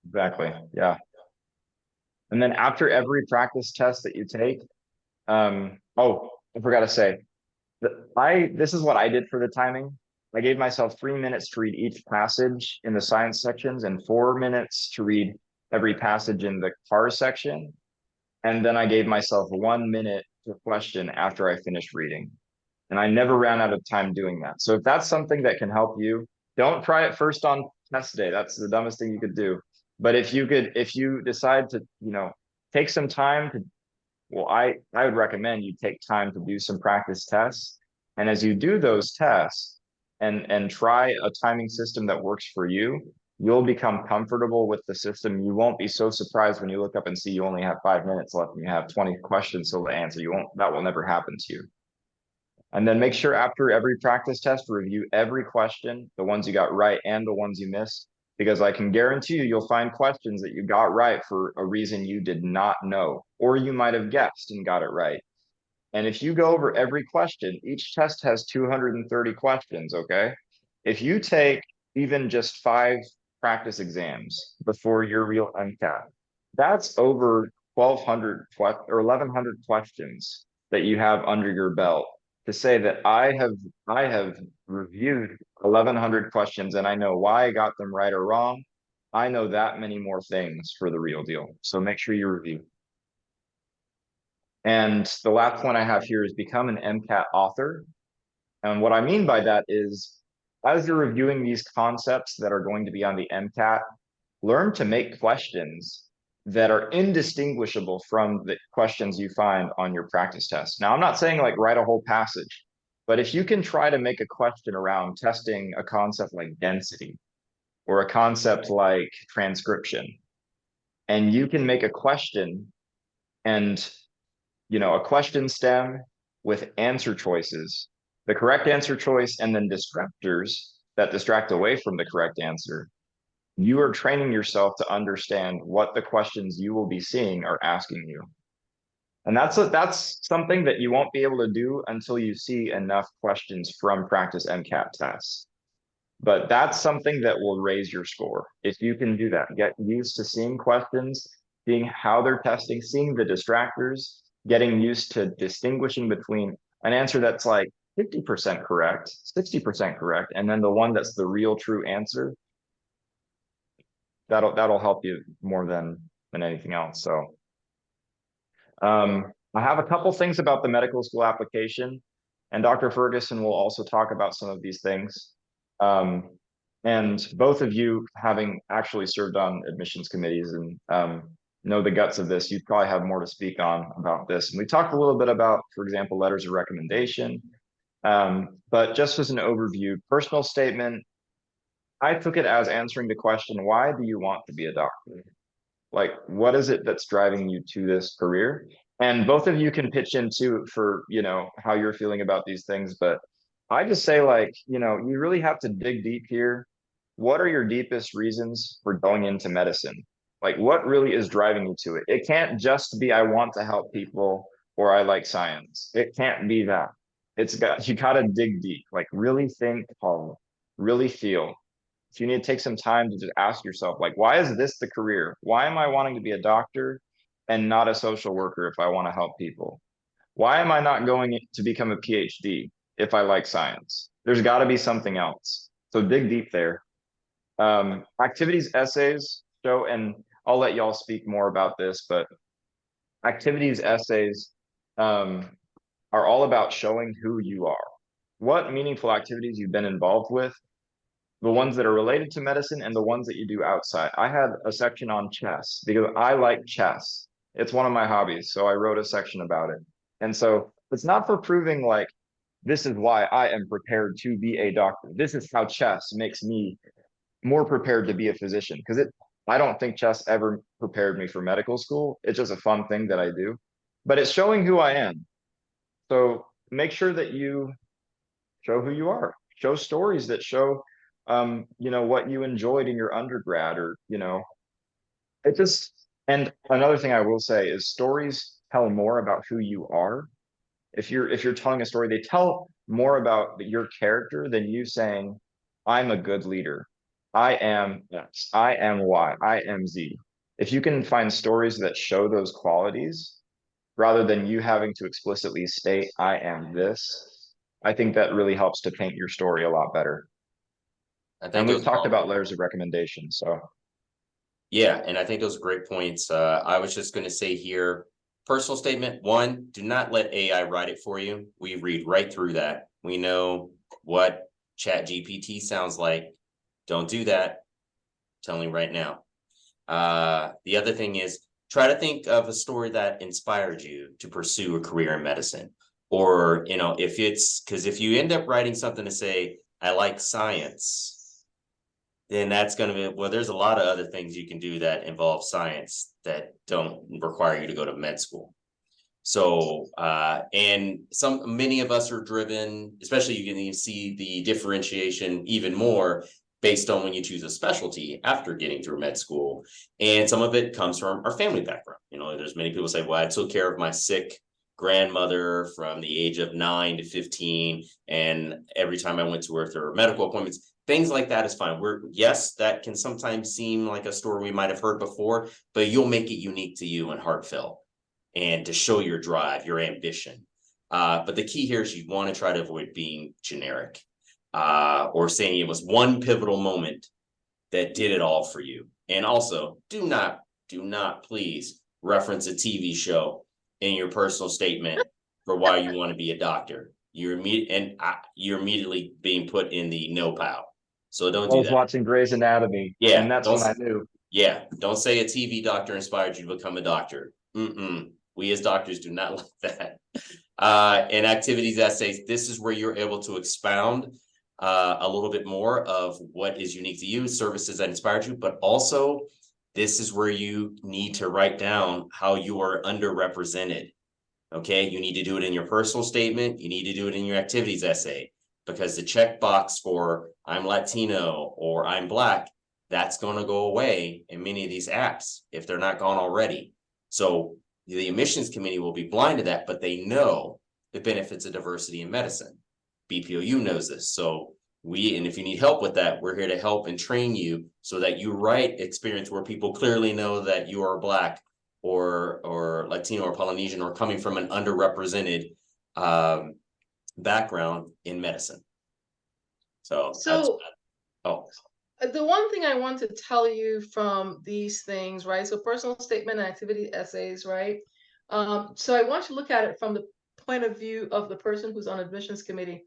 Exactly. Yeah. And then after every practice test that you take, oh, I forgot to say that this is what I did for the timing. I gave myself 3 minutes to read each passage in the science sections and 4 minutes to read every passage in the cars section. And then I gave myself 1 minute to question after I finished reading. And I never ran out of time doing that. So if that's something that can help you, don't try it first on test day. That's the dumbest thing you could do. But if you decide to, take some time to, well, I would recommend you take time to do some practice tests. And as you do those tests and try a timing system that works for you, you'll become comfortable with the system. You won't be so surprised when you look up and see you only have 5 minutes left and you have 20 questions still to answer. That will never happen to you. And then make sure after every practice test, review every question, the ones you got right and the ones you missed, because I can guarantee you'll find questions that you got right for a reason you did not know, or you might have guessed and got it right. And if you go over every question, each test has 230 questions, okay? If you take even just 5 practice exams before your real MCAT, that's over 1,200 or 1,100 questions that you have under your belt to say that I have reviewed 1,100 questions and I know why I got them right or wrong. I know that many more things for the real deal. So make sure you review. And the last one I have here is become an MCAT author. And what I mean by that is, as you're reviewing these concepts that are going to be on the MCAT, learn to make questions that are indistinguishable from the questions you find on your practice test. Now, I'm not saying like write a whole passage, but if you can try to make a question around testing a concept like density or a concept like transcription, and you can make a question and a question stem with answer choices, the correct answer choice, and then distractors that distract away from the correct answer, you are training yourself to understand what the questions you will be seeing are asking you. And that's something that you won't be able to do until you see enough questions from practice MCAT tests. But that's something that will raise your score. If you can do that, get used to seeing questions, seeing how they're testing, seeing the distractors, getting used to distinguishing between an answer that's like 50% correct, 60% correct, and then the one that's the real true answer. That'll help you more than anything else. So I have a couple things about the medical school application, and Dr. Ferguson will also talk about some of these things. And both of you, having actually served on admissions committees and know the guts of this, you probably have more to speak on about this. And we talked a little bit about, for example, letters of recommendation. But just as an overview, personal statement, I took it as answering the question, why do you want to be a doctor? Like, what is it that's driving you to this career? And both of you can pitch in too for, how you're feeling about these things. But I just say, like, you really have to dig deep here. What are your deepest reasons for going into medicine? Like, what really is driving you to it? It can't just be, I want to help people or I like science. It can't be that. You gotta dig deep, like really think hard, really feel. So you need to take some time to just ask yourself, like, why is this the career? Why am I wanting to be a doctor and not a social worker if I want to help people? Why am I not going to become a PhD if I like science? There's got to be something else. So dig deep there. Activities essays show, and I'll let y'all speak more about this, but activities essays are all about showing who you are, what meaningful activities you've been involved with, the ones that are related to medicine and the ones that you do outside. I had a section on chess because I like chess. It's one of my hobbies. So I wrote a section about it. And so it's not for proving like, this is why I am prepared to be a doctor. This is how chess makes me more prepared to be a physician. Because I don't think chess ever prepared me for medical school. It's just a fun thing that I do, but it's showing who I am. So make sure that you show who you are, show stories that show, what you enjoyed in your undergrad, or, it just, and another thing I will say is stories tell more about who you are. If you're telling a story, they tell more about your character than you saying, I'm a good leader. I am X, I am Y, I am Z. If you can find stories that show those qualities, rather than you having to explicitly state, I am this, I think that really helps to paint your story a lot better. I think And we've those talked all- about layers of recommendation. So Yeah, and I think those are great points. I was just going to say here, personal statement one, do not let AI write it for you. We read right through that. We know what Chat GPT sounds like. Don't do that. I'm telling you right now. The other thing is, try to think of a story that inspired you to pursue a career in medicine. Or, if you end up writing something to say, I like science, then that's going to be, well, there's a lot of other things you can do that involve science that don't require you to go to med school. So, and many of us are driven, especially you can even see the differentiation even more based on when you choose a specialty after getting through med school. And some of it comes from our family background. There's many people say, well, I took care of my sick grandmother from the age of 9 to 15. And every time I went to her for medical appointments, things like that is fine. Yes, that can sometimes seem like a story we might have heard before, but you'll make it unique to you and heartfelt, and to show your drive, your ambition. But the key here is you want to try to avoid being generic, or saying it was one pivotal moment that did it all for you. And also, do not please reference a TV show in your personal statement for why you want to be a doctor. You're immediately being put in the no pow. So don't I do was that. watching Grey's Anatomy, Yeah, and that's when I knew. Yeah, don't say a TV doctor inspired you to become a doctor. We as doctors do not like that. And activities essays, this is where you're able to expound a little bit more of what is unique to you, services that inspired you, but also this is where you need to write down how you are underrepresented. Okay, you need to do it in your personal statement. You need to do it in your activities essay, because the checkbox for I'm Latino or I'm Black, that's going to go away in many of these apps if they're not gone already. So the admissions committee will be blind to that, but they know the benefits of diversity in medicine. BPOU knows this. So and if you need help with that, we're here to help and train you so that you write experience where people clearly know that you are Black or Latino or Polynesian or coming from an underrepresented background in medicine. So the one thing I want to tell you from these things, right? So personal statement and activity essays, right? So I want you to look at it from the point of view of the person who's on admissions committee.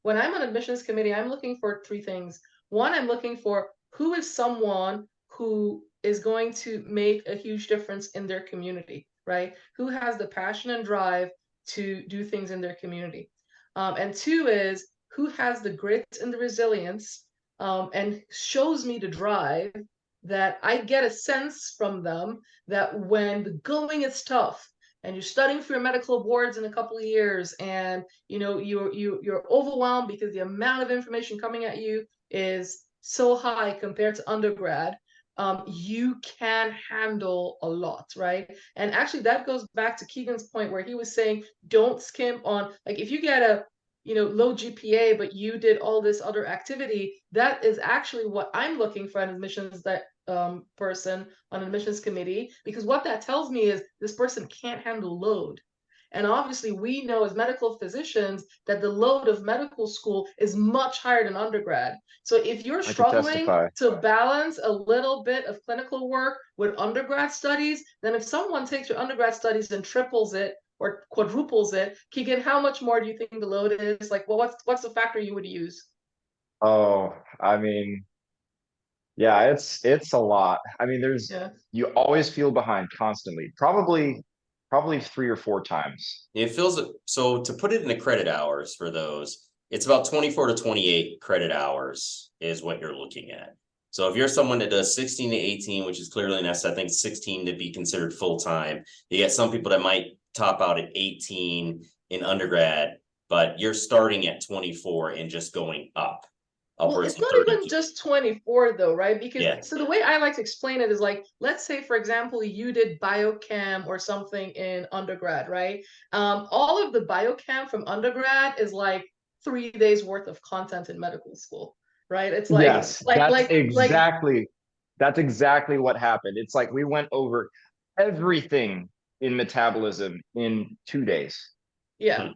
When I'm on admissions committee, I'm looking for three things. One, I'm looking for who is someone who is going to make a huge difference in their community, right? Who has the passion and drive to do things in their community. And two is who has the grit and the resilience, and shows me the drive that I get a sense from them that when the going is tough and you're studying for your medical boards in a couple of years, and you're overwhelmed because the amount of information coming at you is so high compared to undergrad, you can handle a lot, right? And actually that goes back to Keegan's point where he was saying, don't skimp on, like, if you get a low GPA, but you did all this other activity, that is actually what I'm looking for in admissions, that person on admissions committee, because what that tells me is this person can't handle load. And obviously we know as medical physicians that the load of medical school is much higher than undergrad. So if you're struggling to balance a little bit of clinical work with undergrad studies, then if someone takes your undergrad studies and triples it or quadruples it, Keegan, how much more do you think the load is? Like, well, what's the factor you would use? Oh, I mean, yeah, it's a lot. I mean, Yeah. you always feel behind constantly, probably 3 or 4 times. It feels so to put it into credit hours for those, it's about 24 to 28 credit hours is what you're looking at. So if you're someone that does 16 to 18, which is clearly an S, I think 16 to be considered full-time. You get some people that might top out at 18 in undergrad, but you're starting at 24 and just going up Well, upwards it's of not even 32. just 24 though, right? Because Yeah. so the way I like to explain it is like, let's say, for example, you did biochem or something in undergrad, right? All of the biochem from undergrad is like 3 days worth of content in medical school, right? It's like, Yes, like, like, like, that's exactly what happened. It's like we went over everything in metabolism in 2 days. yeah.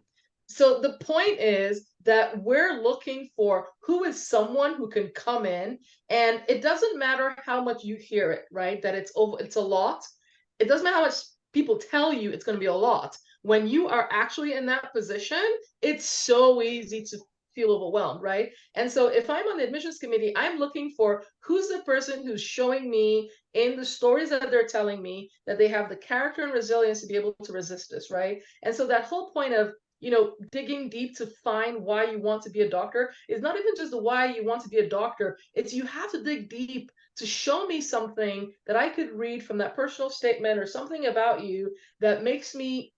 So the point is that we're looking for who is someone who can come in, and it doesn't matter how much you hear it, right? That it's a lot. It doesn't matter how much people tell you it's going to be a lot. When you are actually in that position, it's so easy to feel overwhelmed, right? And so if I'm on the admissions committee, I'm looking for who's the person who's showing me in the stories that they're telling me that they have the character and resilience to be able to resist this, right? And so that whole point of digging deep to find why you want to be a doctor is not even just the why you want to be a doctor. It's you have to dig deep to show me something that I could read from that personal statement or something about you that makes me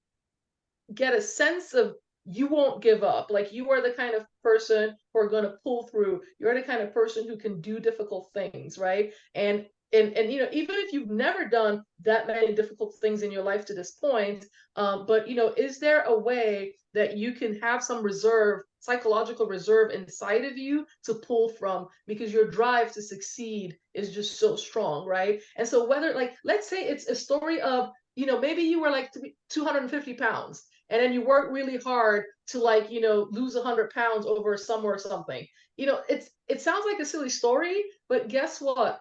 get a sense of you won't give up. Like you are the kind of person who are going to pull through. You're the kind of person who can do difficult things, right? And even if you've never done that many difficult things in your life to this point, but is there a way that you can have some reserve, psychological reserve inside of you to pull from because your drive to succeed is just so strong, right? And so whether like let's say it's a story of maybe you were like 250 pounds and then you work really hard to like lose 100 pounds over a summer or something. It sounds like a silly story, but guess what,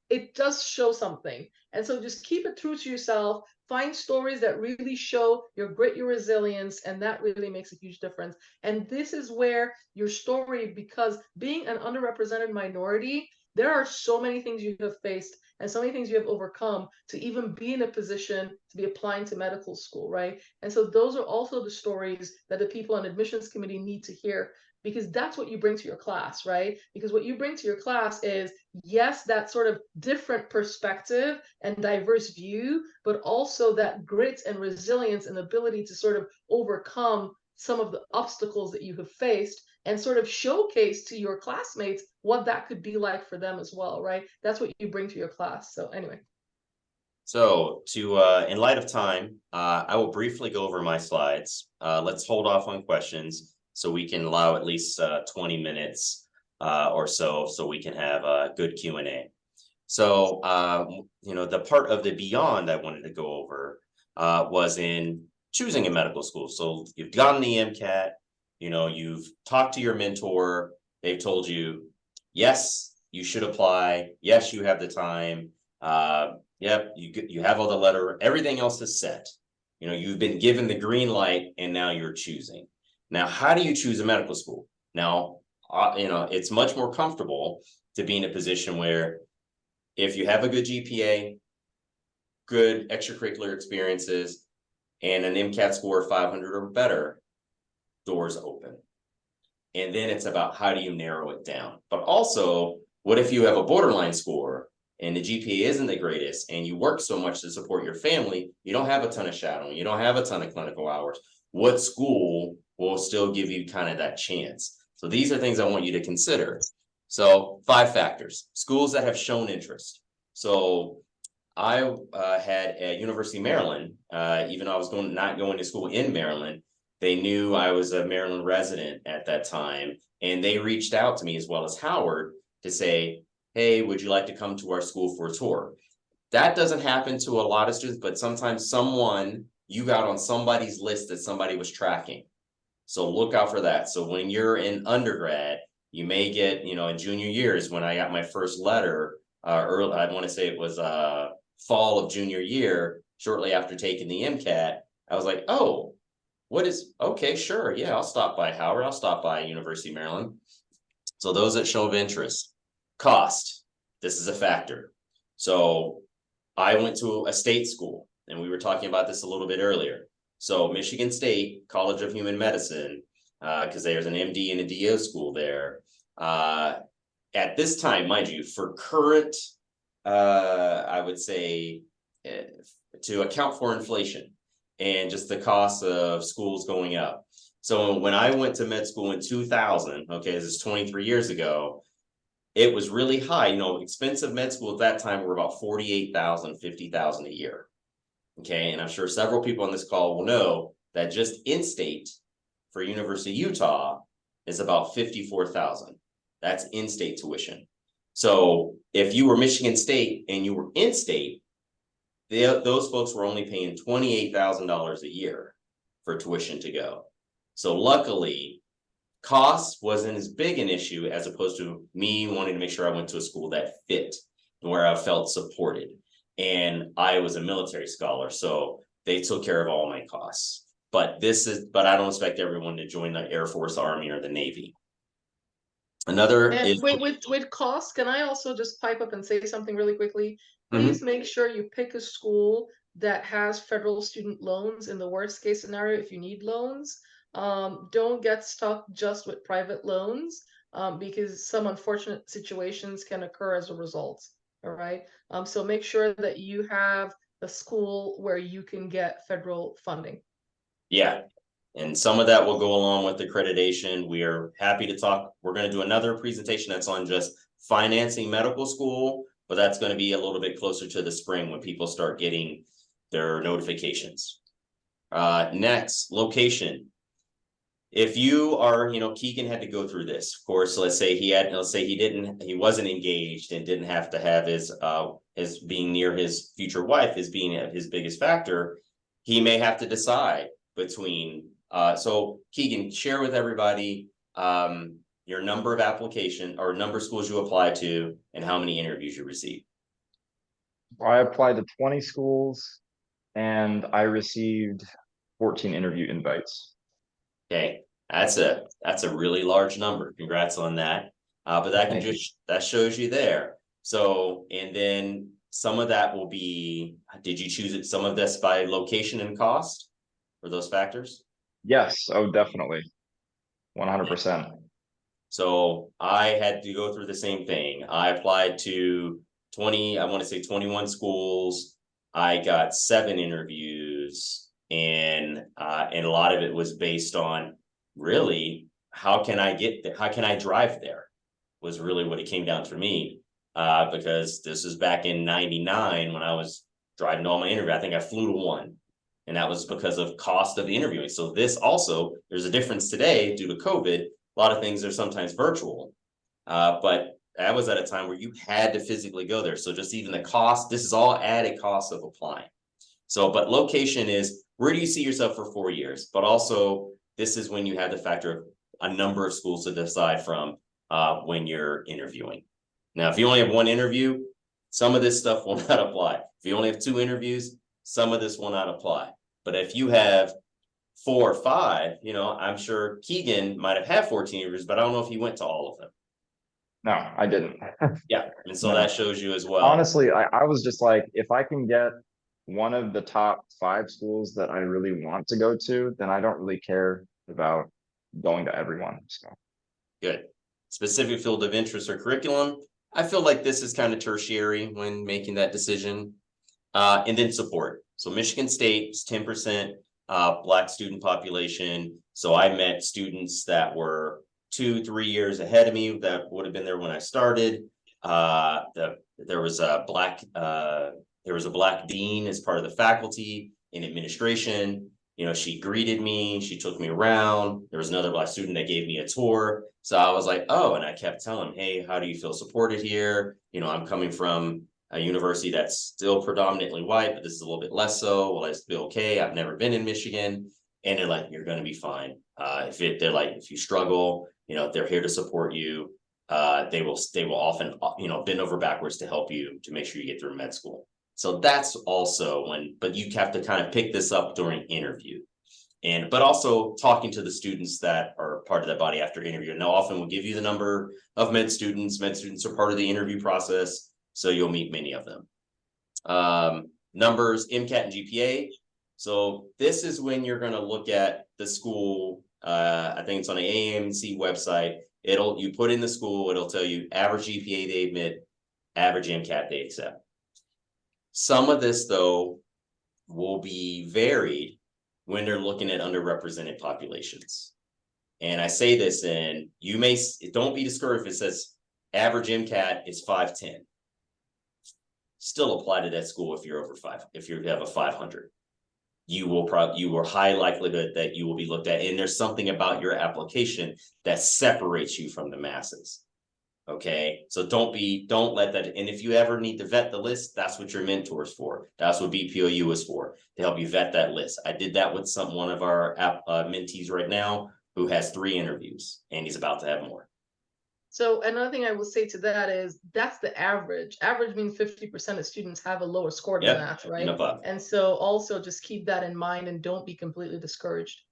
it does show something. And so just keep it true to yourself, find stories that really show your grit, your resilience, and that really makes a huge difference. And this is where your story, because being an underrepresented minority, there are so many things you have faced and so many things you have overcome to even be in a position to be applying to medical school, right? And so those are also the stories that the people on admissions committee need to hear, because that's what you bring to your class, right? Because what you bring to your class is, yes, that sort of different perspective and diverse view, but also that grit and resilience and ability to sort of overcome some of the obstacles that you have faced and sort of showcase to your classmates what that could be like for them as well, right? That's what you bring to your class. So anyway. So in light of time, I will briefly go over my slides. Let's hold off on questions so we can allow at least 20 minutes or so we can have a good Q&A. So, the part of the beyond I wanted to go over was in choosing a medical school. So you've gotten the MCAT, you've talked to your mentor. They've told you, yes, you should apply. Yes, you have the time. Yep, you have all the letter. Everything else is set. You've been given the green light and now you're choosing. Now, how do you choose a medical school? Now, it's much more comfortable to be in a position where if you have a good GPA, good extracurricular experiences, and an MCAT score of 500 or better, doors open. And then it's about how do you narrow it down. But also, what if you have a borderline score and the GPA isn't the greatest and you work so much to support your family, you don't have a ton of shadowing, you don't have a ton of clinical hours. What school will still give you kind of that chance? So these are things I want you to consider. So 5 factors: schools that have shown interest. So I had at University of Maryland, even though I was not going to school in Maryland, they knew I was a Maryland resident at that time, and they reached out to me, as well as Howard, to say, hey, would you like to come to our school for a tour? That doesn't happen to a lot of students, but sometimes you got on somebody's list that somebody was tracking. So look out for that. So when you're in undergrad, you may get, in junior years, when I got my first letter, early, I want to say it was fall of junior year, shortly after taking the MCAT, I was like, oh, okay, sure. Yeah, I'll stop by Howard. I'll stop by University of Maryland. So those that show of interest, cost, this is a factor. So I went to a state school, and we were talking about this a little bit earlier. So Michigan State College of Human Medicine, because there's an MD and a DO school there. At this time, mind you, for current, I would say, to account for inflation and just the cost of schools going up. So when I went to med school in 2000, okay, this is 23 years ago, it was really high. You know, expensive med school at that time were about $48,000, $50,000 a year. Okay, and I'm sure several people on this call will know that just in-state for University of Utah is about $54,000. That's in-state tuition. So if you were Michigan State and you were in-state, those folks were only paying $28,000 a year for tuition to go. So luckily, cost wasn't as big an issue as opposed to me wanting to make sure I went to a school that fit and where I felt supported. And I was a military scholar, so they took care of all my costs. But I don't expect everyone to join the Air Force, Army, or the Navy. Another And is with cost, can I also just pipe up and say something really quickly? Please make sure you pick a school that has federal student loans in the worst case scenario if you need loans. Don't get stuck just with private loans because some unfortunate situations can occur as a result. All right. So make sure that you have a school where you can get federal funding. Yeah. And some of that will go along with accreditation. We are happy to talk. We're going to do another presentation that's on just financing medical school, but that's going to be a little bit closer to the spring when people start getting their notifications. Next, location. If you are, Keegan had to go through this, of course. Let's say he wasn't engaged and didn't have to have his being near his future wife as being his biggest factor. He may have to decide between. So Keegan, share with everybody your number of application or number of schools you apply to and how many interviews you received. I applied to 20 schools and I received 14 interview invites. Okay, that's a really large number. Congrats on that. But that shows you there. So, and then some of that will be, did you choose it, some of this by location and cost for those factors? Yes, oh, definitely. 100%. So I had to go through the same thing. I applied to 21 schools. I got 7 interviews, and a lot of it was based on really how can I drive there was really what it came down for me. Because this is back in '99 when I was driving to all my interviews. I think I flew to one. And that was because of cost of the interviewing. So this also, there's a difference today due to COVID. A lot of things are sometimes virtual, but that was at a time where you had to physically go there. So just even the cost, this is all added cost of applying. So, but location is, where do you see yourself for 4 years? But also, this is when you have the factor of a number of schools to decide from when you're interviewing. Now, if you only have 1 interview, some of this stuff will not apply. If you only have 2 interviews, some of this will not apply. But if you have 4 or 5, I'm sure Keegan might have had 14 interviews, but I don't know if he went to all of them. No, I didn't. Yeah, and so that shows you as well. Honestly, I was just like, if I can get one of the top 5 schools that I really want to go to, then I don't really care about going to everyone. So good. Specific field of interest or curriculum, I feel like this is kind of tertiary when making that decision. And then support. So Michigan State is 10% Black student population. So I met students that were 2-3 years ahead of me that would have been there when I started. There was a Black dean as part of the faculty in administration. She greeted me, she took me around. There was another Black student that gave me a tour. So I was like, oh, and I kept telling him, hey, how do you feel supported here? I'm coming from a university that's still predominantly white, but this is a little bit less so. Well, it's be okay. I've never been in Michigan. And they're like, you're going to be fine. If you struggle, they're here to support you. They will often, bend over backwards to help you to make sure you get through med school. So that's also but you have to kind of pick this up during interview. but also talking to the students that are part of that body after interview. And they'll often will give you the number of med students. Med students are part of the interview process, so you'll meet many of them. Numbers, MCAT and GPA. So this is when you're going to look at the school. I think it's on the AMC website. You put in the school, it'll tell you average GPA they admit, average MCAT they accept. Some of this, though, will be varied when they're looking at underrepresented populations. And I say this, and don't be discouraged if it says average MCAT is 510. Still apply to that school if you're over 5, if you have a 500. You are high likelihood that you will be looked at, and there's something about your application that separates you from the masses. Okay, so don't let that. And if you ever need to vet the list, that's what your mentor's for. That's what BPOU is for, to help you vet that list. I did that with one of our mentees right now who has 3 interviews, and he's about to have more. So another thing I will say to that is that's the average. Average means 50% of students have a lower score than that, right? And so also just keep that in mind and don't be completely discouraged.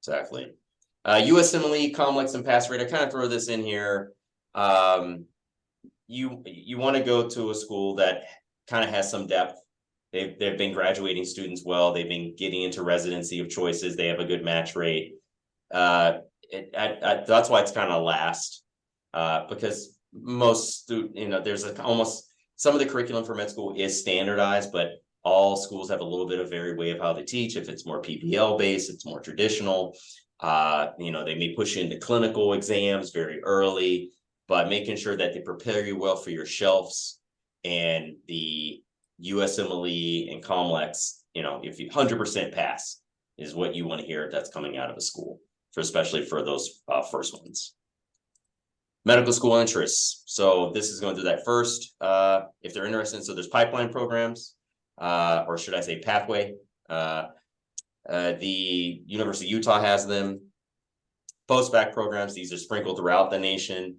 Exactly. USMLE, COMLEX, and pass rate. I kind of throw this in here. You want to go to a school that kind of has some depth. They've been graduating students well. They've been getting into residency of choices. They have a good match rate. That's why it's kind of last, because most there's almost some of the curriculum for med school is standardized, but all schools have a little bit of varied way of how they teach. If it's more PBL based, it's more traditional. They may push you into clinical exams very early, but making sure that they prepare you well for your shelves. And the USMLE and COMLEX, if you 100% pass is what you want to hear that's coming out of a school, especially for those first ones. Medical school interests. So this is going through that first, if they're interested. So there's pipeline programs, or should I say pathway. The University of Utah has them. Post-bac programs, these are sprinkled throughout the nation.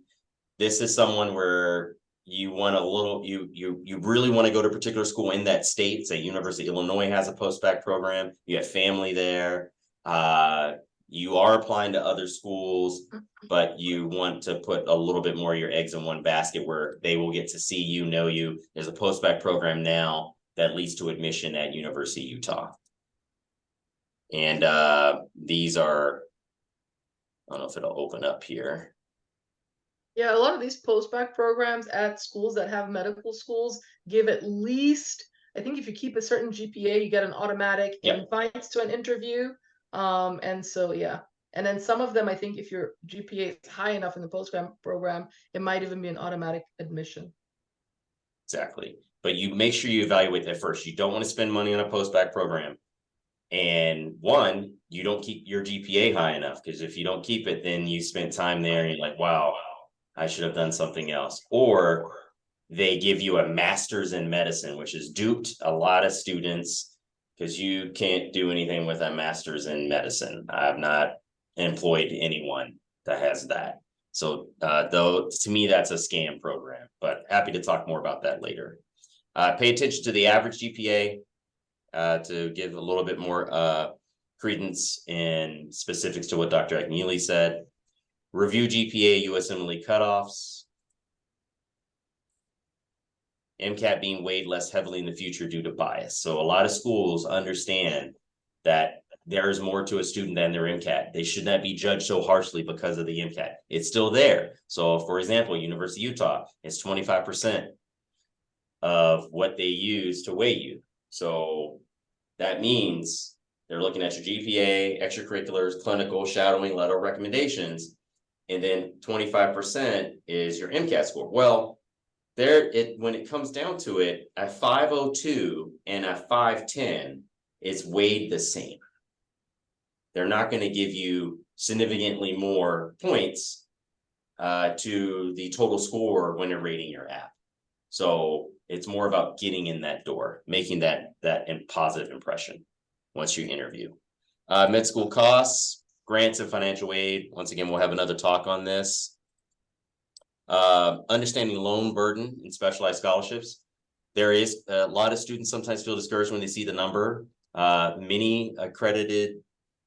This is someone where you want you really want to go to a particular school in that state. Say University of Illinois has a post-bac program. You have family there. You are applying to other schools, but you want to put a little bit more of your eggs in one basket where they will get to see you, know you. There's a post-bac program now that leads to admission at University of Utah. And these are, I don't know if it'll open up here. Yeah, a lot of these post-bac programs at schools that have medical schools give at least, I think if you keep a certain GPA, you get an automatic invite to an interview. And so, yeah. And then some of them, I think if your GPA is high enough in the post-bac program, it might even be an automatic admission. Exactly. But you make sure you evaluate that first. You don't want to spend money on a post-bac program. And one, you don't keep your GPA high enough, because if you don't keep it, then you spend time there and you're like, wow, I should have done something else. Or they give you a master's in medicine, which has duped a lot of students, because you can't do anything with a master's in medicine. I've not employed anyone that has that. So though, to me, that's a scam program, but happy to talk more about that later. Pay attention to the average GPA to give a little bit more credence and specifics to what Dr. Akunyili said. Review GPA USMLE cutoffs. MCAT being weighed less heavily in the future due to bias. So a lot of schools understand that there is more to a student than their MCAT. They should not be judged so harshly because of the MCAT. It's still there. So for example, University of Utah is 25% of what they use to weigh you. So that means they're looking at your GPA, extracurriculars, clinical, shadowing, letter of recommendations, and then 25% is your MCAT score. Well, when it comes down to it, a 502 and a 510 is weighed the same. They're not going to give you significantly more points to the total score when they're rating your app. So it's more about getting in that door, making that positive impression once you interview. Med school costs, grants and financial aid. Once again, we'll have another talk on this. Understanding loan burden and specialized scholarships. There is a lot of students sometimes feel discouraged when they see the number. Many accredited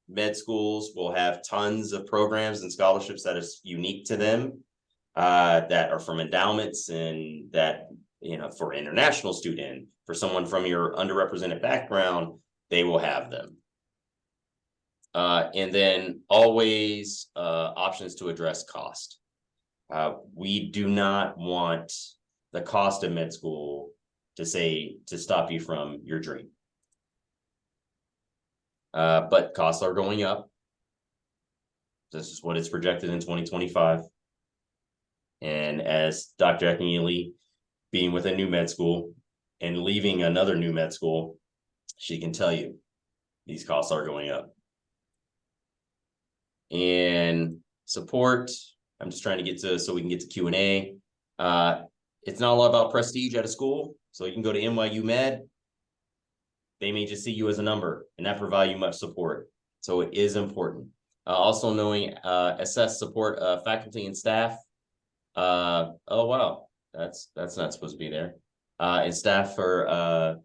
med schools will have tons of programs and scholarships that is unique to them, that are from endowments, and that, you know, for international student, for someone from your underrepresented background, they will have them. And then always options to address cost. We do not want the cost of med school to stop you from your dream. But costs are going up. This is what is projected in 2025. And as Dr. Akunyili, being with a new med school and leaving another new med school, she can tell you these costs are going up. And support, I'm just trying to get to, so we can get to Q&A. It's not all about prestige at a school. So you can go to NYU Med. They may just see you as a number and not provide you much support. So it is important. Also knowing, assess support faculty and staff. Oh, wow. That's not supposed to be there. And staff for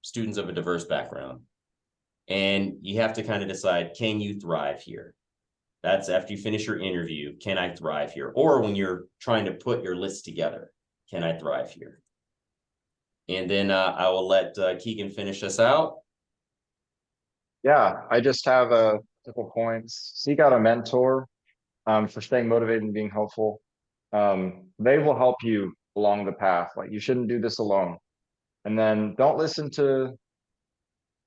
students of a diverse background. And you have to kind of decide, can you thrive here? That's after you finish your interview, can I thrive here? Or when you're trying to put your list together, can I thrive here? And then I will let Keegan finish us out. Yeah, I just have a couple points. Seek out a mentor for staying motivated and being helpful. They will help you along the path. Like, you shouldn't do this alone. And then don't listen to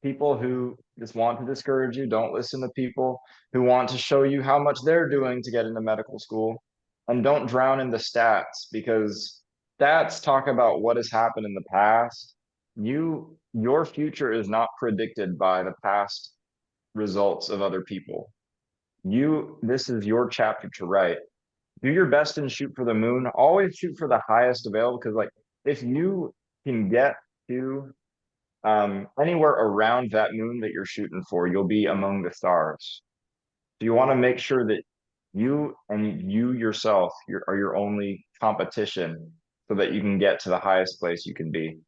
people who just want to discourage you. Don't listen to people who want to show you how much they're doing to get into medical school. And don't drown in the stats, because stats talk about what has happened in the past. Your future is not predicted by the past results of other people. This is your chapter to write. Do your best and shoot for the moon. Always shoot for the highest available, because like, if you can get to anywhere around that moon that you're shooting for, you'll be among the stars. So you want to make sure that you yourself are your only competition, so that you can get to the highest place you can be.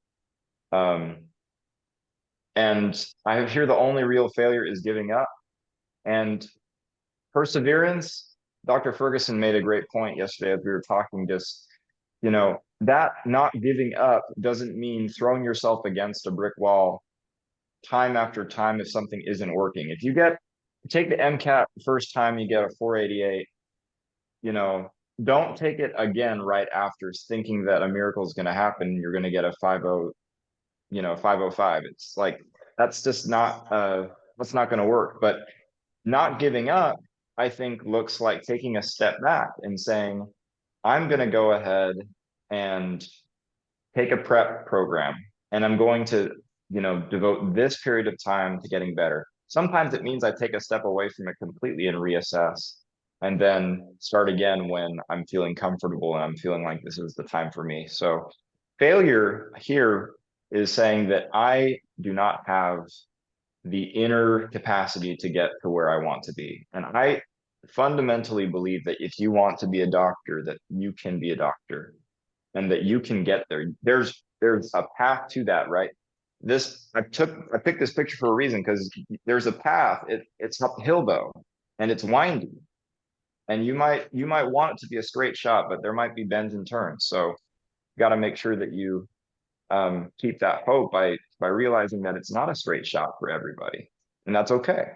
And I hear the only real failure is giving up. And perseverance, Dr. Ferguson made a great point yesterday as we were talking, just, you know, that not giving up doesn't mean throwing yourself against a brick wall time after time if something isn't working. If you take the MCAT the first time, you get a 488, you know, don't take it again right after thinking that a miracle is going to happen. You're going to get a 50, 505. It's like, that's just not, that's not going to work. But not giving up, I think, looks like taking a step back and saying, I'm going to go ahead and take a prep program, and I'm going to, devote this period of time to getting better. Sometimes it means I take a step away from it completely and reassess, and then start again when I'm feeling comfortable and I'm feeling like this is the time for me. So failure here is saying that I do not have the inner capacity to get to where I want to be. And I fundamentally believe that if you want to be a doctor, that you can be a doctor and that you can get there. There's a path to that, right? I picked this picture for a reason, because there's a path. It's uphill though, and it's windy. And you might want it to be a straight shot, but there might be bends and turns. So you got to make sure that you keep that hope by realizing that it's not a straight shot for everybody, and that's okay.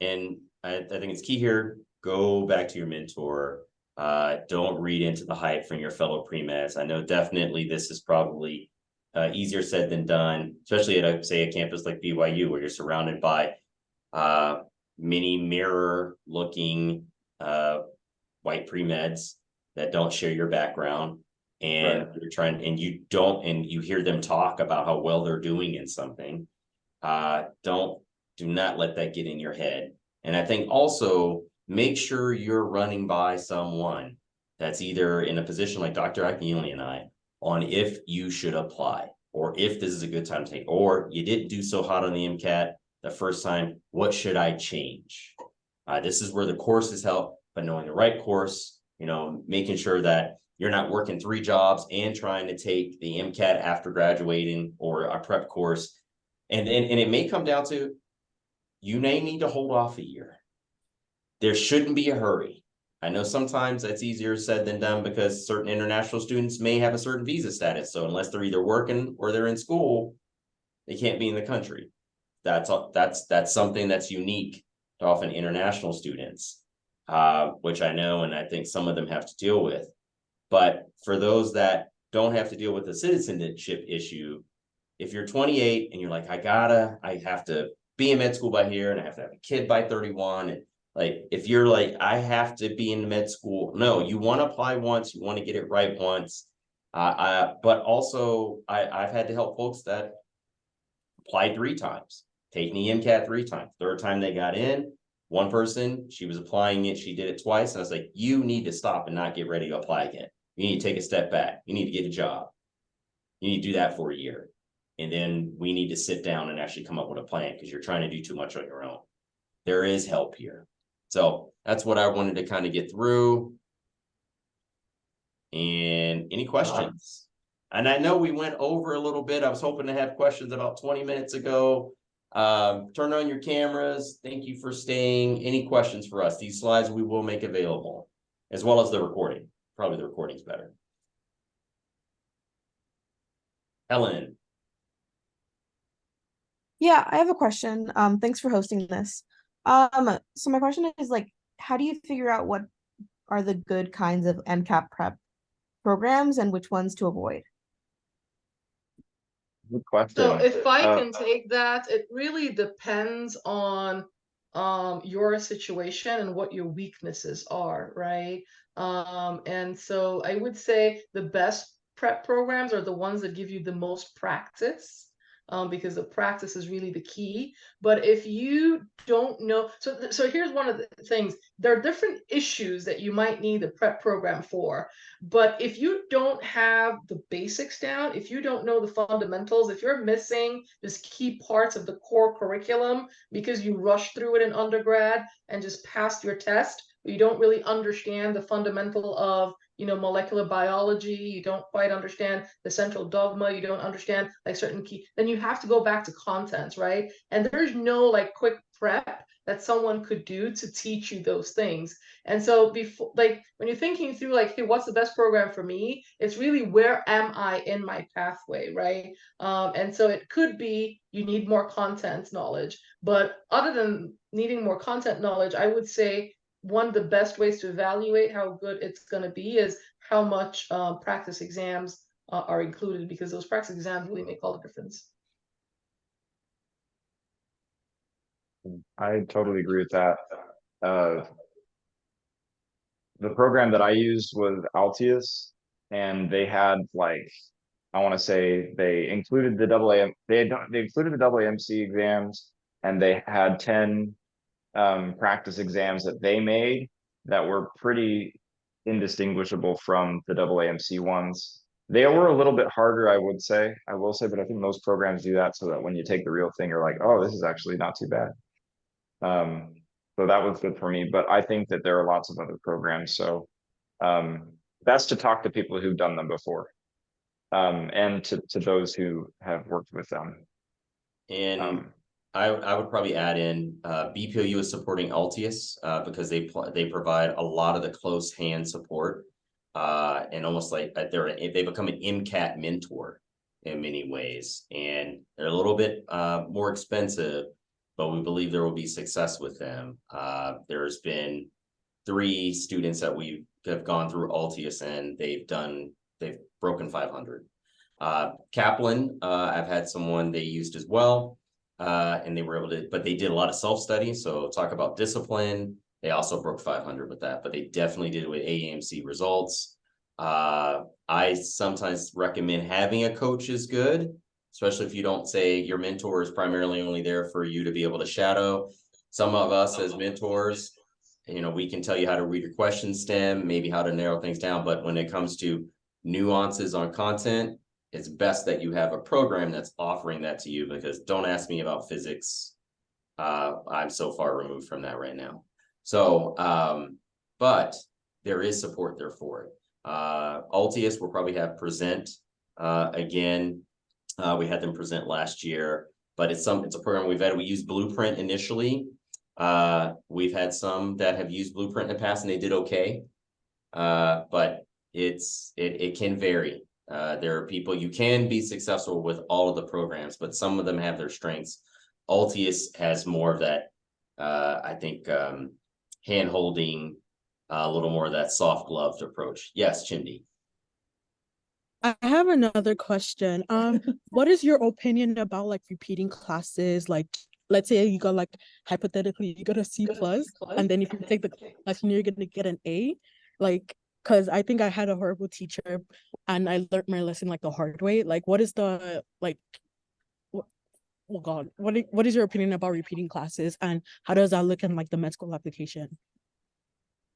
And I think it's key here. Go back to your mentor. Don't read into the hype from your fellow pre-meds. I know definitely this is probably easier said than done, especially at a campus like BYU, where you're surrounded by many mirror-looking white pre-meds that don't share your background. And right. You're trying, and you hear them talk about how well they're doing in something. Do not let that get in your head. And I think also make sure you're running by someone that's either in a position like Dr. Akunyili and I on if you should apply, or if this is a good time to take, or you didn't do so hot on the MCAT the first time, what should I change? This is where the courses help, but knowing the right course, making sure that you're not working 3 jobs and trying to take the MCAT after graduating, or a prep course. And it may come down to, you may need to hold off a year. There shouldn't be a hurry. I know sometimes that's easier said than done because certain international students may have a certain visa status. So unless they're either working or they're in school, they can't be in the country. That's something that's unique to often international students, which I know, and I think some of them have to deal with. But for those that don't have to deal with the citizenship issue, if you're 28 and you're like, I have to be in med school by here and I have to have a kid by 31. And like, if you're like, I have to be in med school, no, you want to apply once, you want to get it right once. But also I've had to help folks that applied 3 times, taking the MCAT 3 times. Third time they got in, one person, she was applying it, she did it twice. And I was like, you need to stop and not get ready to apply again. You need to take a step back. You need to get a job. You need to do that for a year. And then we need to sit down and actually come up with a plan because you're trying to do too much on your own. There is help here. So that's what I wanted to kind of get through. And any questions? And I know we went over a little bit. I was hoping to have questions about 20 minutes ago. Turn on your cameras. Thank you for staying. Any questions for us? These slides we will make available, as well as the recording. Probably the recording's better. Helen. Yeah, I have a question. Thanks for hosting this. So my question is like, how do you figure out what are the good kinds of MCAT prep programs and which ones to avoid? Good question. So if I can take that, it really depends on your situation and what your weaknesses are, right? And so I would say the best prep programs are the ones that give you the most practice. Because the practice is really the key. But if you don't know, so here's one of the things. There are different issues that you might need a prep program for. But if you don't have the basics down, if you don't know the fundamentals, if you're missing just key parts of the core curriculum because you rushed through it in undergrad and just passed your test, you don't really understand the fundamental of molecular biology, you don't quite understand the central dogma, you don't understand like certain key, then you have to go back to content, right? And there's no like quick prep that someone could do to teach you those things. And so before, like when you're thinking through like, hey, what's the best program for me? It's really, where am I in my pathway, right? And so it could be you need more content knowledge, but other than needing more content knowledge, I would say one of the best ways to evaluate how good it's going to be is how much practice exams are included, because those practice exams really make all the difference. I totally agree with that. The program that I used was Altius, and they had like, I want to say they included the they included the AAMC exams, and they had 10 practice exams that they made that were pretty indistinguishable from the AAMC ones. They were a little bit harder, I will say, but I think most programs do that so that when you take the real thing, you're like, oh, this is actually not too bad. So that was good for me, but I think that there are lots of other programs. So best to talk to people who've done them before, and to those who have worked with them. And I would probably add in BPOU is supporting Altius because they provide a lot of the close hand support and almost like they become an MCAT mentor in many ways, and they're a little bit more expensive, but we believe there will be success with them. There's been 3 students that we have gone through Altius and they've broken 500. Kaplan, I've had someone they used as well. And they were able to, but they did a lot of self-study. So talk about discipline. They also broke 500 with that, but they definitely did it with AAMC results. I sometimes recommend having a coach is good, especially if you don't say your mentor is primarily only there for you to be able to shadow. Some of us as mentors, we can tell you how to read your question stem, maybe how to narrow things down. But when it comes to nuances on content, it's best that you have a program that's offering that to you, because don't ask me about physics. I'm so far removed from that right now. So, but there is support there for it. Altius will probably have present again. We had them present last year. but it's a program we've had. We used Blueprint initially. We've had some that have used Blueprint in the past and they did okay. But it can vary. There are people, you can be successful with all of the programs, but some of them have their strengths. Altius has more of that, I think, hand holding, a little more of that soft gloved approach. Yes, Chindi. I have another question. What is your opinion about like repeating classes? Like, let's say you got like hypothetically you got a C plus, and then if you take the class, you're gonna get an A. Like, because I think I had a horrible teacher, and I learned my lesson like the hard way. Like, what is the like? Oh God, what is your opinion about repeating classes, and how does that look in like the med school application?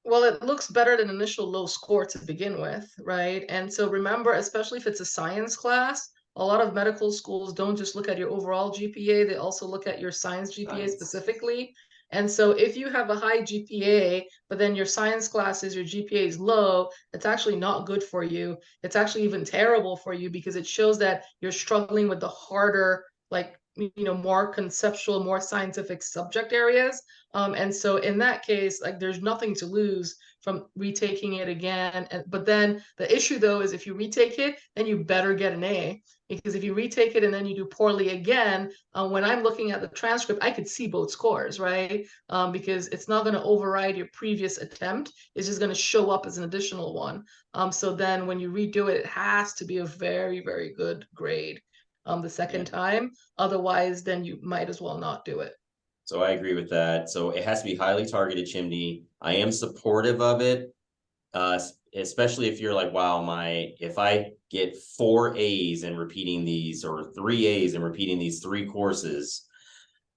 Well, it looks better than initial low score to begin with, right? And so remember, especially if it's a science class, a lot of medical schools don't just look at your overall GPA, they also look at your science GPA specifically. And so if you have a high GPA, but then your science classes, your GPA is low, it's actually not good for you. It's actually even terrible for you because it shows that you're struggling with the harder, like, more conceptual, more scientific subject areas. And so in that case, like there's nothing to lose from retaking it again. But then the issue though is if you retake it, then you better get an A. Because if you retake it and then you do poorly again, when I'm looking at the transcript, I could see both scores, right? Because it's not going to override your previous attempt. It's just going to show up as an additional one. So then when you redo it, it has to be a very, very good grade the second time. Otherwise, then you might as well not do it. So I agree with that. So it has to be highly targeted, Chimney. I am supportive of it, especially if you're like, wow, if I get 4 A's in repeating these or 3 A's in repeating these 3 courses